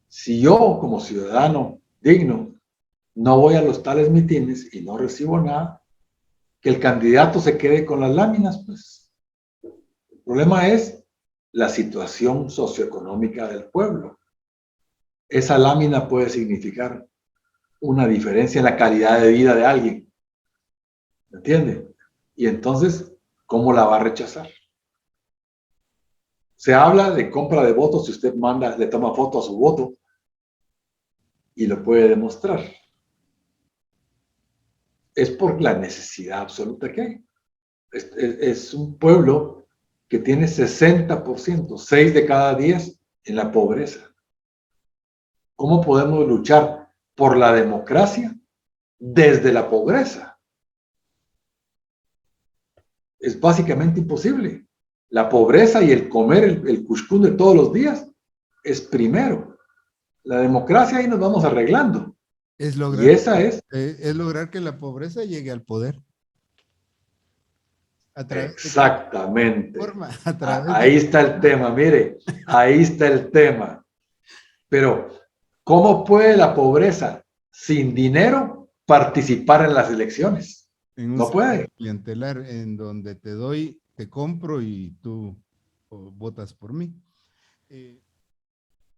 Si yo, como ciudadano digno, no voy a los tales mitines y no recibo nada, que el candidato se quede con las láminas, pues el problema es la situación socioeconómica del pueblo. Esa lámina puede significar una diferencia en la calidad de vida de alguien, ¿me entiende? Y entonces, ¿cómo la va a rechazar? Se habla de compra de votos si usted le toma foto a su voto y lo puede demostrar. Es por la necesidad absoluta que hay. Es un pueblo que tiene 60%, 6 de cada 10 en la pobreza. ¿Cómo podemos luchar por la democracia desde la pobreza? Es básicamente imposible. La pobreza y el comer el cuscún de todos los días es primero. La democracia ahí nos vamos arreglando. Es Y esa es lograr que la pobreza llegue al poder. exactamente. A Ahí está el tema, mire, ahí está el tema. Pero, ¿cómo puede la pobreza sin dinero participar en las elecciones? en un No puede. clientelar en donde te doy, te compro y tú votas por mí.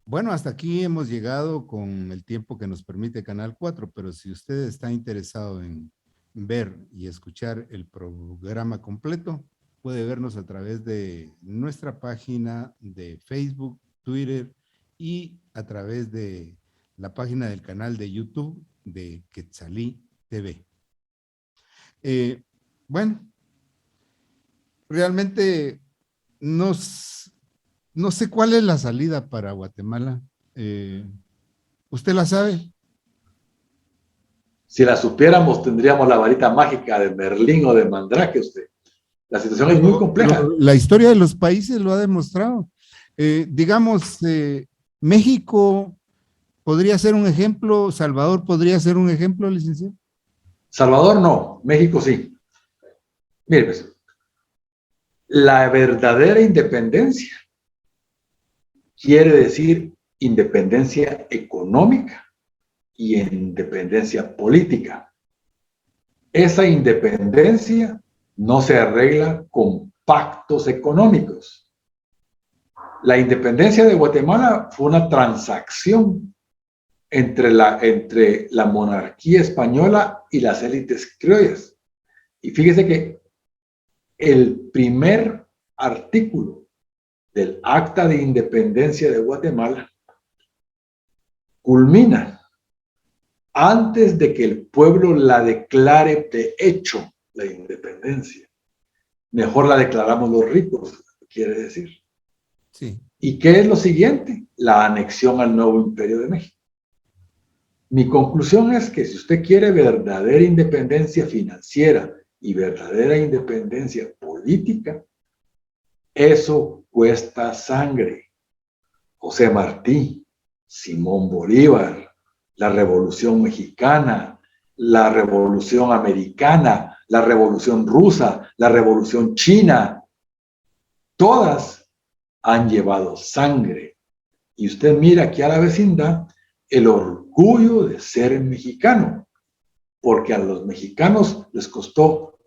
Bueno, hasta aquí hemos llegado con el tiempo que nos permite Canal 4, pero si usted está interesado en ver y escuchar el programa completo, puede vernos a través de nuestra página de Facebook, Twitter y a través de la página del canal de YouTube de Quetzalí TV. Bueno, realmente no sé cuál es la salida para Guatemala. ¿Usted la sabe? Si la supiéramos, tendríamos la varita mágica de Merlín o de Mandrake usted. La situación es muy compleja. La historia de los países lo ha demostrado. Digamos, México podría ser un ejemplo, Salvador podría ser un ejemplo, licenciado. Salvador no, México sí. Mire, pues, la verdadera independencia quiere decir independencia económica y independencia política. Esa independencia no se arregla con pactos económicos. La independencia de Guatemala fue una transacción entre la monarquía española y las élites criollas. Y fíjese que el primer artículo del Acta de Independencia de Guatemala culmina antes de que el pueblo la declare de hecho la independencia. Mejor la declaramos los ricos, quiere decir. Sí. ¿Y qué es lo siguiente? La anexión al nuevo Imperio de México. Mi conclusión es que si usted quiere verdadera independencia financiera y verdadera independencia política, eso cuesta sangre. José Martí, Simón Bolívar, la Revolución Mexicana, la Revolución Americana, la Revolución Rusa, la Revolución China, todas han llevado sangre. Y usted mira aquí a la vecindad el orgullo de ser mexicano, porque a los mexicanos les costó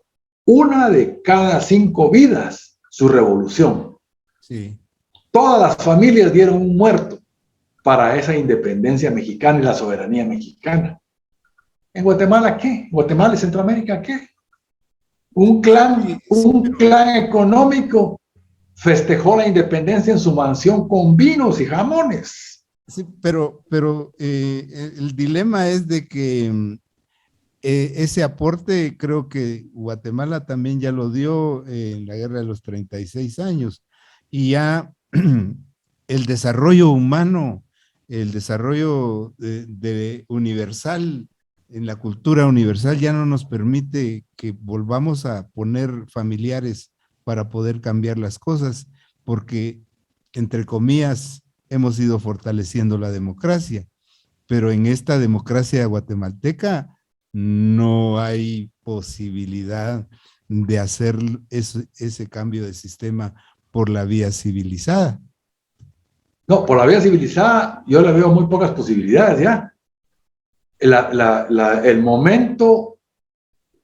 1 de cada 5 vidas su revolución. Sí. Todas las familias dieron un muerto para esa independencia mexicana y la soberanía mexicana. ¿En Guatemala qué? ¿En Guatemala y Centroamérica qué? Un Sí, clan económico festejó la independencia en su mansión con vinos y jamones. sí, pero el dilema es de que ese aporte creo que Guatemala también ya lo dio en la Guerra de los 36 años y ya el desarrollo humano, el desarrollo de universal, en la cultura universal ya no nos permite que volvamos a poner familiares para poder cambiar las cosas, porque entre comillas hemos ido fortaleciendo la democracia, pero en esta democracia guatemalteca no hay posibilidad de hacer ese cambio de sistema por la vía civilizada. No, por la vía civilizada yo le veo muy pocas posibilidades ya. El momento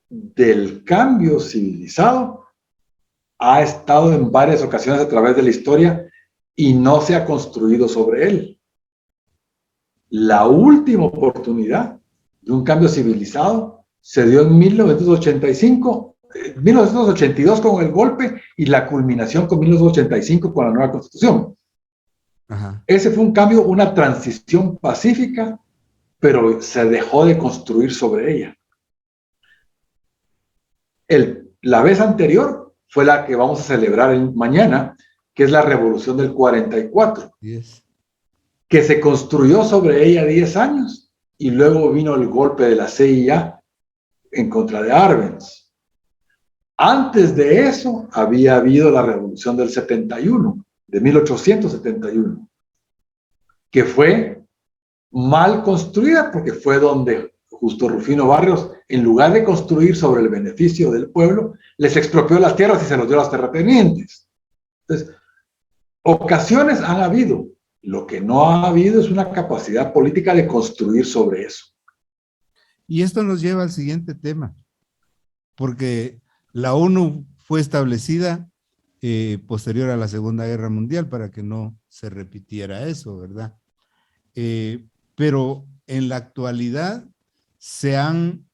del cambio civilizado ha estado en varias ocasiones a través de la historia y no se ha construido sobre él. La última oportunidad de un cambio civilizado se dio en 1985, 1982 con el golpe y la culminación con 1985 con la nueva constitución. Ajá. Ese fue un cambio, una transición pacífica, pero se dejó de construir sobre ella. La vez anterior fue la que vamos a celebrar mañana, que es la revolución del 44, Yes. que se construyó sobre ella 10 años y luego vino el golpe de la CIA en contra de Arbenz. Antes de eso había habido la revolución del 71, de 1871, que fue mal construida porque fue donde Justo Rufino Barrios, en lugar de construir sobre el beneficio del pueblo, les expropió las tierras y se los dio a los terratenientes. Entonces, ocasiones han habido. Lo que no ha habido es una capacidad política de construir sobre eso. Y esto nos lleva al siguiente tema, porque la ONU fue establecida posterior a la Segunda Guerra Mundial para que no se repitiera eso, ¿verdad? Pero en la actualidad se han,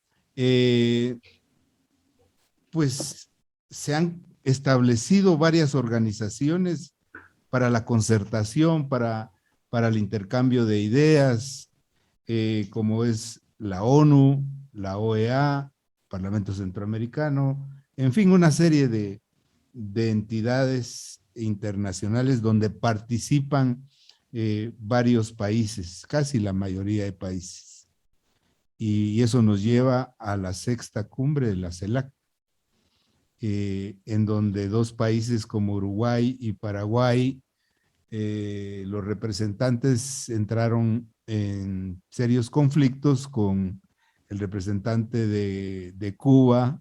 pues, se han establecido varias organizaciones para la concertación, para el intercambio de ideas, como es la ONU, la OEA, Parlamento Centroamericano, en fin, una serie de entidades internacionales donde participan varios países, casi la mayoría de países. Y eso nos lleva a la sexta cumbre de la CELAC, en donde 2 países como Uruguay y Paraguay, los representantes entraron en serios conflictos con el representante de Cuba,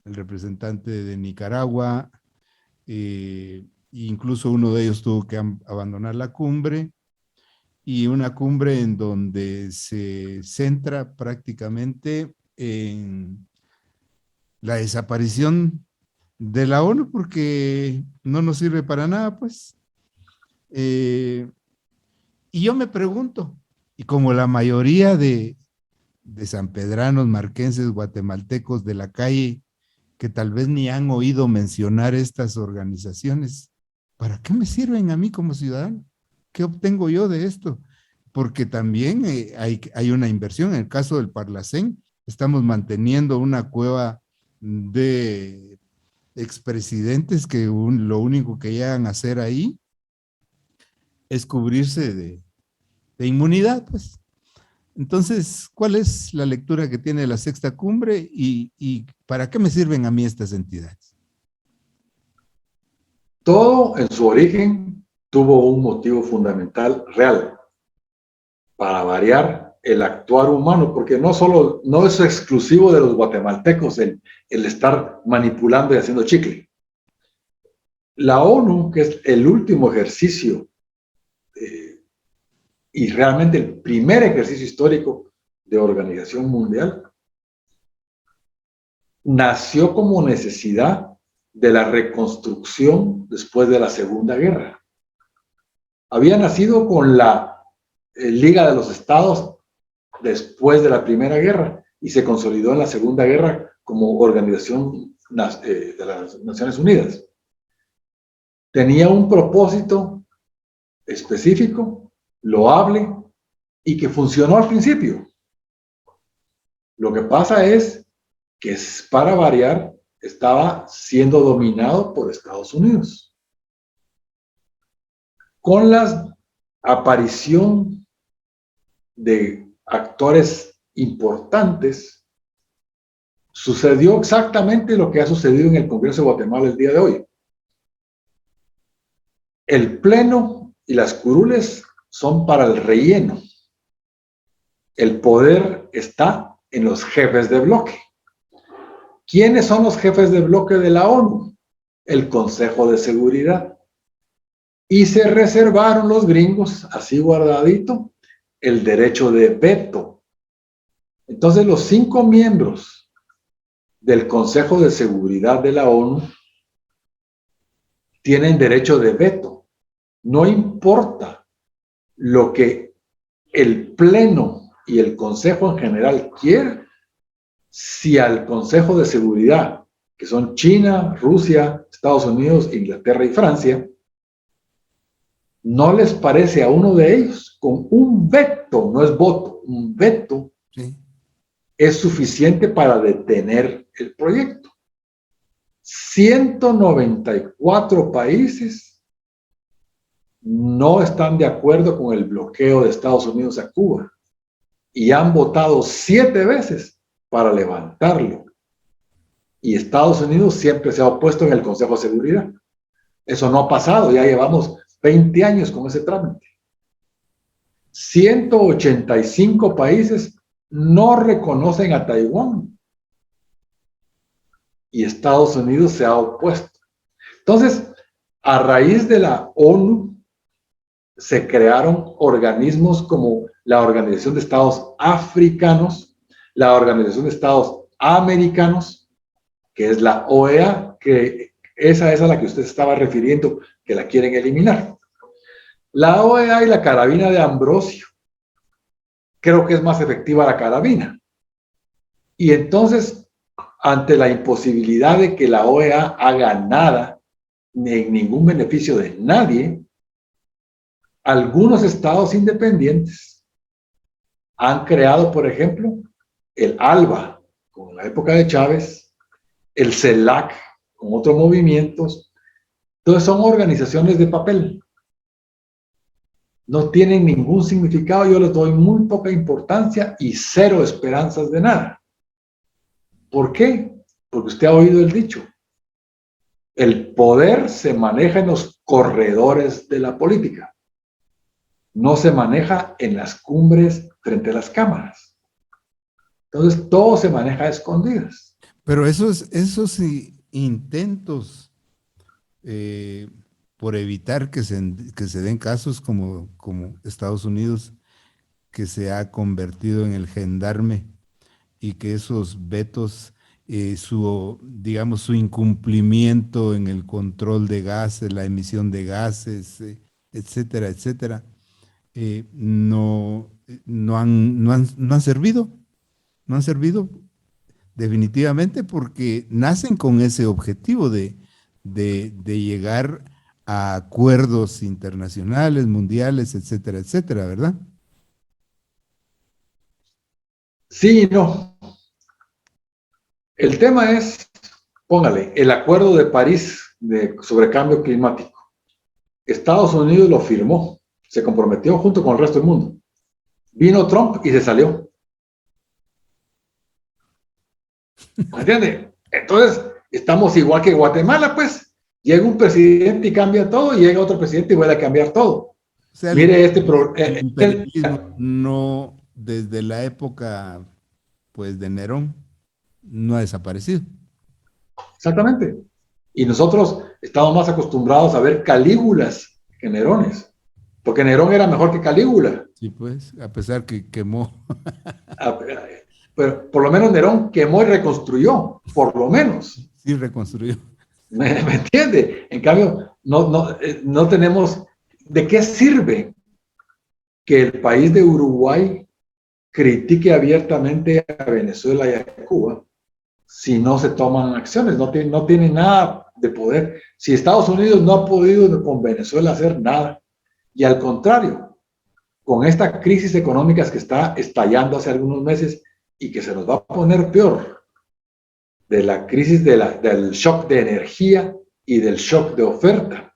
el representante de Nicaragua, incluso uno de ellos tuvo que abandonar la cumbre, y una cumbre en donde se centra prácticamente en la desaparición de la ONU porque no nos sirve para nada, pues. Eh, y yo me pregunto, y como la mayoría de sanpedranos, marquenses, guatemaltecos de la calle, que tal vez ni han oído mencionar estas organizaciones, ¿para qué me sirven a mí como ciudadano? ¿Qué obtengo yo de esto? Porque también hay una inversión. En el caso del Parlacén, estamos manteniendo una cueva de expresidentes que lo único que llegan a hacer ahí es cubrirse de inmunidad, pues. Entonces, ¿cuál es la lectura que tiene la sexta cumbre y para qué me sirven a mí estas entidades? Todo en su origen tuvo un motivo fundamental real, para variar el actuar humano, porque no es exclusivo de los guatemaltecos el estar manipulando y haciendo chicle. La ONU, que es el último ejercicio y realmente el primer ejercicio histórico de organización mundial, nació como necesidad de la reconstrucción después de la Segunda Guerra. Había nacido con la Liga de los Estados después de la Primera Guerra y se consolidó en la Segunda Guerra como organización de las Naciones Unidas. Tenía un propósito específico, loable y que funcionó al principio. Lo que pasa es que, para variar, estaba siendo dominado por Estados Unidos. Con la aparición de actores importantes, sucedió exactamente lo que ha sucedido en el Congreso de Guatemala el día de hoy. El pleno y las curules son para el relleno. El poder está en los jefes de bloque. ¿Quiénes son los jefes de bloque de la ONU? El Consejo de Seguridad. Y se reservaron los gringos, así guardadito, el derecho de veto. Entonces, los 5 miembros del Consejo de Seguridad de la ONU tienen derecho de veto. No importa lo que el Pleno y el Consejo en general quiera, si al Consejo de Seguridad, que son China, Rusia, Estados Unidos, Inglaterra y Francia, no les parece a uno de ellos, con un veto, no es voto, un veto, sí, es suficiente para detener el proyecto. 194 países no están de acuerdo con el bloqueo de Estados Unidos a Cuba y han votado 7 veces para levantarlo. Y Estados Unidos siempre se ha opuesto en el Consejo de Seguridad. Eso no ha pasado, ya llevamos 20 años con ese trámite. 185 países no reconocen a Taiwán y Estados Unidos se ha opuesto. Entonces, a raíz de la ONU, se crearon organismos como la Organización de Estados Africanos, la Organización de Estados Americanos, que es la OEA, que esa es a la que usted estaba refiriendo, que la quieren eliminar. La OEA y la carabina de Ambrosio. Creo que es más efectiva la carabina. Y entonces, ante la imposibilidad de que la OEA haga nada, ni ningún beneficio de nadie, algunos estados independientes han creado, por ejemplo, el ALBA, con la época de Chávez, el CELAC, con otros movimientos. Entonces son organizaciones de papel. No tienen ningún significado, yo les doy muy poca importancia y cero esperanzas de nada. ¿Por qué? Porque usted ha oído el dicho. El poder se maneja en los corredores de la política. No se maneja en las cumbres frente a las cámaras. Entonces, todo se maneja a escondidas. Pero esos intentos por evitar que se den casos como Estados Unidos, que se ha convertido en el gendarme y que esos vetos, digamos, su incumplimiento en el control de gases, la emisión de gases, etcétera, etcétera, no han servido, no han servido definitivamente porque nacen con ese objetivo de llegar a acuerdos internacionales, mundiales, etcétera, etcétera, ¿verdad? Sí y no. El tema es, póngale, el Acuerdo de París sobre cambio climático. Estados Unidos lo firmó, se comprometió junto con el resto del mundo. Vino Trump y se salió. ¿Me entiende? Entonces, estamos igual que Guatemala, pues. Llega un presidente y cambia todo, y llega otro presidente y vuelve a cambiar todo. O sea, Mire el imperialismo no, desde la época, pues, de Nerón, no ha desaparecido. exactamente. Y nosotros estamos más acostumbrados a ver Calígulas que Nerones, porque Nerón era mejor que Calígula. Sí, pues, a pesar que quemó. Pero por lo menos Nerón quemó y reconstruyó, por lo menos. Sí, reconstruyó. ¿Me entiende? En cambio, no tenemos. ¿De qué sirve que el país de Uruguay critique abiertamente a Venezuela y a Cuba si no se toman acciones? No tiene nada de poder. Si Estados Unidos no ha podido con Venezuela hacer nada, y al contrario, con esta crisis económica que está estallando hace algunos meses y que se nos va a poner peor, de la crisis del shock de energía y del shock de oferta,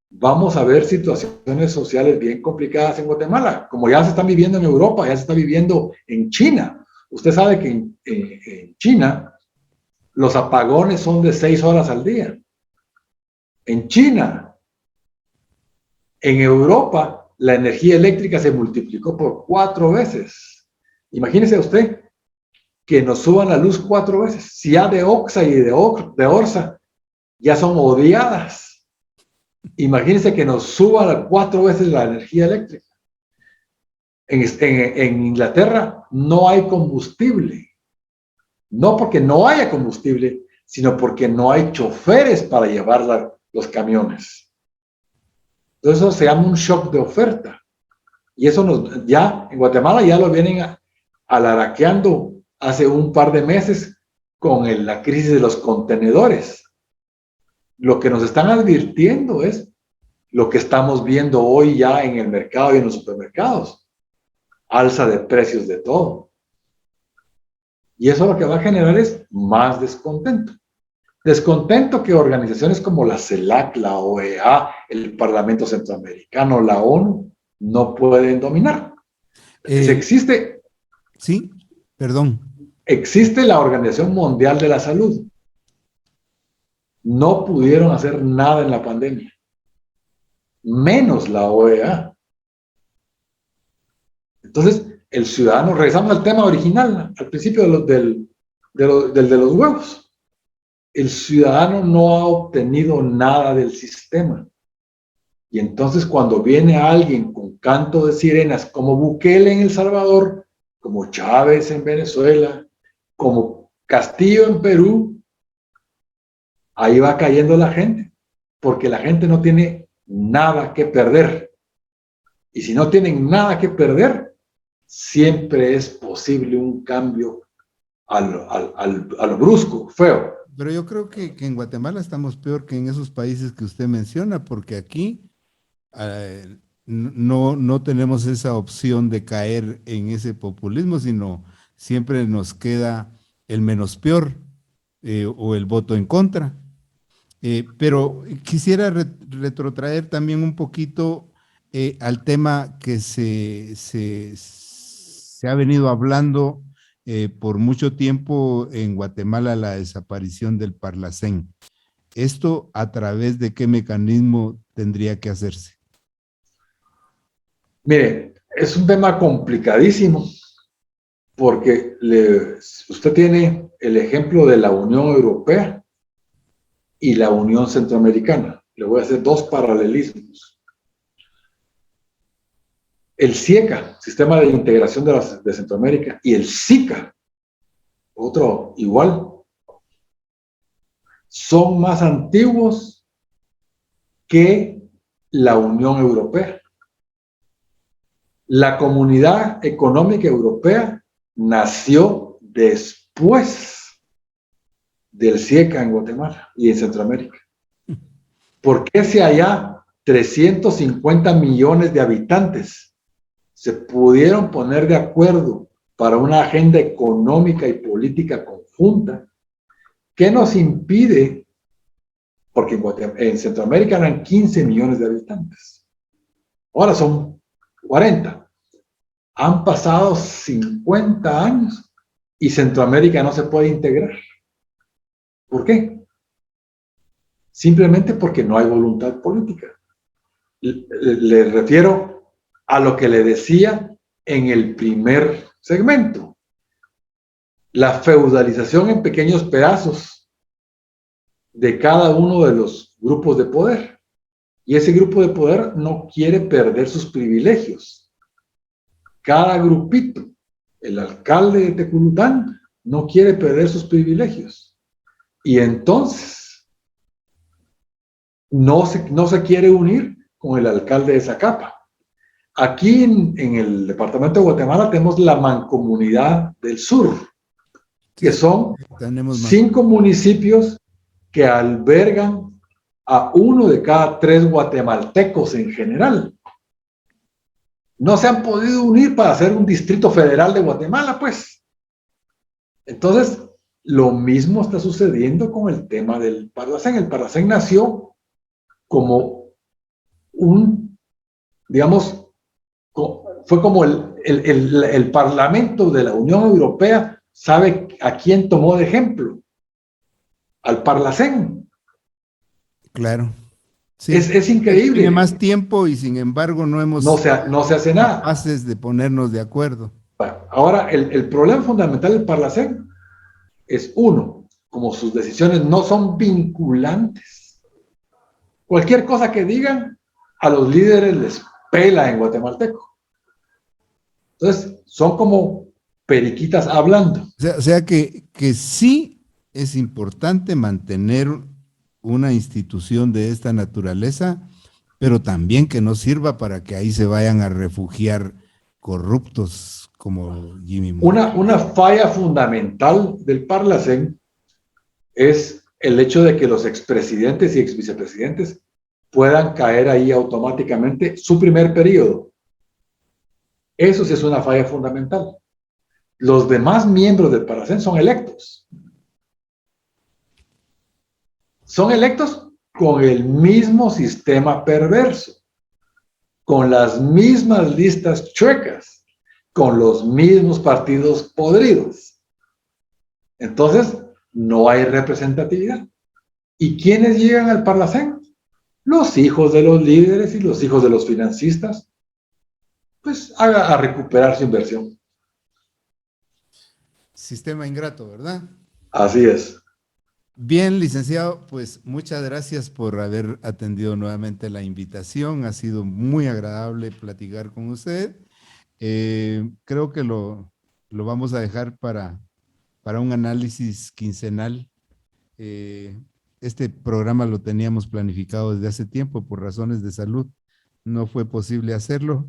vamos a ver situaciones sociales bien complicadas en Guatemala, como ya se están viviendo en Europa, ya se está viviendo en China. Usted sabe que en China los apagones son de 6 horas al día. En China, en Europa, la energía eléctrica se multiplicó por 4 veces. Imagínese usted que nos suban la luz 4 veces. Si ya de Oxa y de Orsa ya son odiadas, imagínense que nos suban 4 veces la energía eléctrica. En Inglaterra no hay combustible. No porque no haya combustible, sino porque no hay choferes para llevar los camiones. Entonces eso se llama un shock de oferta. Y eso ya en Guatemala ya lo vienen alaraqueando hace un par de meses con la crisis de los contenedores. Lo que nos están advirtiendo es lo que estamos viendo hoy ya en el mercado y en los supermercados. Alza de precios de todo. Y eso lo que va a generar es más descontento. Descontento que organizaciones como la CELAC, la OEA, el Parlamento Centroamericano, la ONU, no pueden dominar. Existe Sí, perdón. la Organización Mundial de la Salud. No pudieron hacer nada en la pandemia, menos la OEA. Entonces, el ciudadano, regresamos al tema original, al principio de los huevos. El ciudadano no ha obtenido nada del sistema. Y entonces cuando viene alguien con canto de sirenas, como Bukele en El Salvador, como Chávez en Venezuela, como Castillo en Perú, ahí va cayendo la gente, porque la gente no tiene nada que perder. Y si no tienen nada que perder, siempre es posible un cambio a lo brusco, feo. Pero yo creo que en Guatemala estamos peor que en esos países que usted menciona, porque aquí no tenemos esa opción de caer en ese populismo, sino siempre nos queda el menos peor o el voto en contra. Pero quisiera retrotraer también un poquito al tema que se ha venido hablando por mucho tiempo en Guatemala, la desaparición del Parlacén. ¿Esto a través de qué mecanismo tendría que hacerse? Mire, es un tema complicadísimo porque usted tiene el ejemplo de la Unión Europea y la Unión Centroamericana. Le voy a hacer 2 paralelismos. El CIECA, Sistema de Integración de Centroamérica, y el SICA, otro igual, son más antiguos que la Unión Europea. La Comunidad Económica Europea nació después del CIECA en Guatemala y en Centroamérica. ¿Por qué si allá 350 millones de habitantes se pudieron poner de acuerdo para una agenda económica y política conjunta? ¿Qué nos impide? Porque en Centroamérica eran 15 millones de habitantes. Ahora son 40. Han pasado 50 años y Centroamérica no se puede integrar. ¿Por qué? Simplemente porque no hay voluntad política. Le refiero a lo que le decía en el primer segmento. La feudalización en pequeños pedazos de cada uno de los grupos de poder. Y ese grupo de poder no quiere perder sus privilegios. Cada grupito, el alcalde de Teculután, no quiere perder sus privilegios. Y entonces no se quiere unir con el alcalde de Zacapa. Aquí en el departamento de Guatemala tenemos la Mancomunidad del Sur, que son 5 municipios que albergan a 1 de cada 3 guatemaltecos en general. No se han podido unir para hacer un distrito federal de Guatemala, pues. Entonces, lo mismo está sucediendo con el tema del Parlacén. El Parlacén nació como digamos, fue como el Parlamento de la Unión Europea, ¿sabe a quién tomó de ejemplo? Al Parlacén. Claro. Sí. Es increíble. Tiene más tiempo y sin embargo no se hace nada. Capaces de ponernos de acuerdo. Ahora, el problema fundamental del Parlacén es uno, como sus decisiones no son vinculantes. Cualquier cosa que digan, a los líderes les pela en guatemalteco. Entonces, son como periquitas hablando. O sea que sí es importante mantener una institución de esta naturaleza, pero también que no sirva para que ahí se vayan a refugiar corruptos como Jimmy Moore. Una falla fundamental del Parlacén es el hecho de que los expresidentes y exvicepresidentes puedan caer ahí automáticamente su primer periodo. Eso sí es una falla fundamental. Los demás miembros del Parlacén son electos. Son electos con el mismo sistema perverso, con las mismas listas chuecas, con los mismos partidos podridos. Entonces, no hay representatividad. ¿Y quiénes llegan al Parlacén? Los hijos de los líderes y los hijos de los financistas, pues a recuperar su inversión. Sistema ingrato, ¿verdad? Así es. Bien, licenciado, pues muchas gracias por haber atendido nuevamente la invitación. Ha sido muy agradable platicar con usted. Creo que lo vamos a dejar para un análisis quincenal. Este programa lo teníamos planificado desde hace tiempo, por razones de salud no fue posible hacerlo.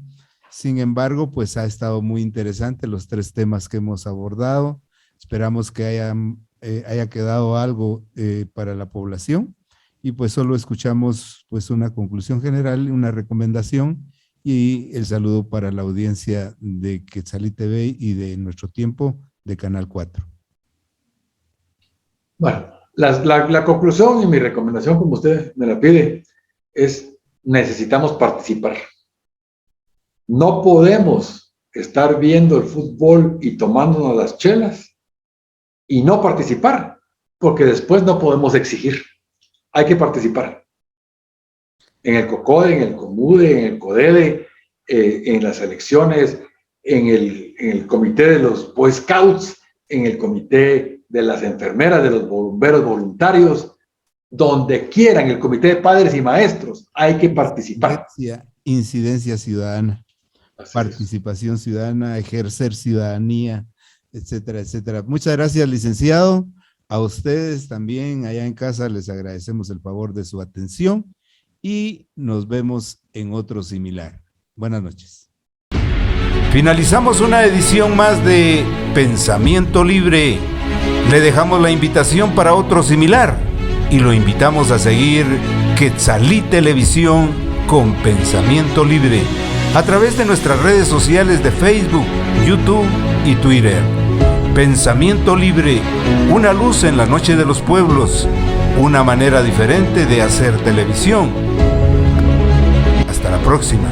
Sin embargo, pues ha estado muy interesante los 3 temas que hemos abordado. Esperamos que haya quedado algo para la población y pues solo escuchamos pues una conclusión general, una recomendación y el saludo para la audiencia de Quetzalí TV y de Nuestro Tiempo de Canal 4. Bueno, la conclusión y mi recomendación, como usted me la pide, es necesitamos participar. No podemos estar viendo el fútbol y tomándonos las chelas y no participar, porque después no podemos exigir. Hay que participar. En el COCODE, en el COMUDE, en el CODEDE, en las elecciones, en el comité de los Boy Scouts, en el comité de las enfermeras, de los bomberos voluntarios, donde quieran, el comité de padres y maestros, hay que participar. Incidencia ciudadana, participación ciudadana, ejercer ciudadanía, etcétera, etcétera. Muchas gracias, licenciado. A ustedes también allá en casa les agradecemos el favor de su atención y nos vemos en otro similar. Buenas noches. Finalizamos una edición más de Pensamiento Libre. Le dejamos la invitación para otro similar y lo invitamos a seguir Quetzalí Televisión con Pensamiento Libre a través de nuestras redes sociales de Facebook, YouTube y Twitter. Pensamiento Libre, una luz en la noche de los pueblos, una manera diferente de hacer televisión. Hasta la próxima.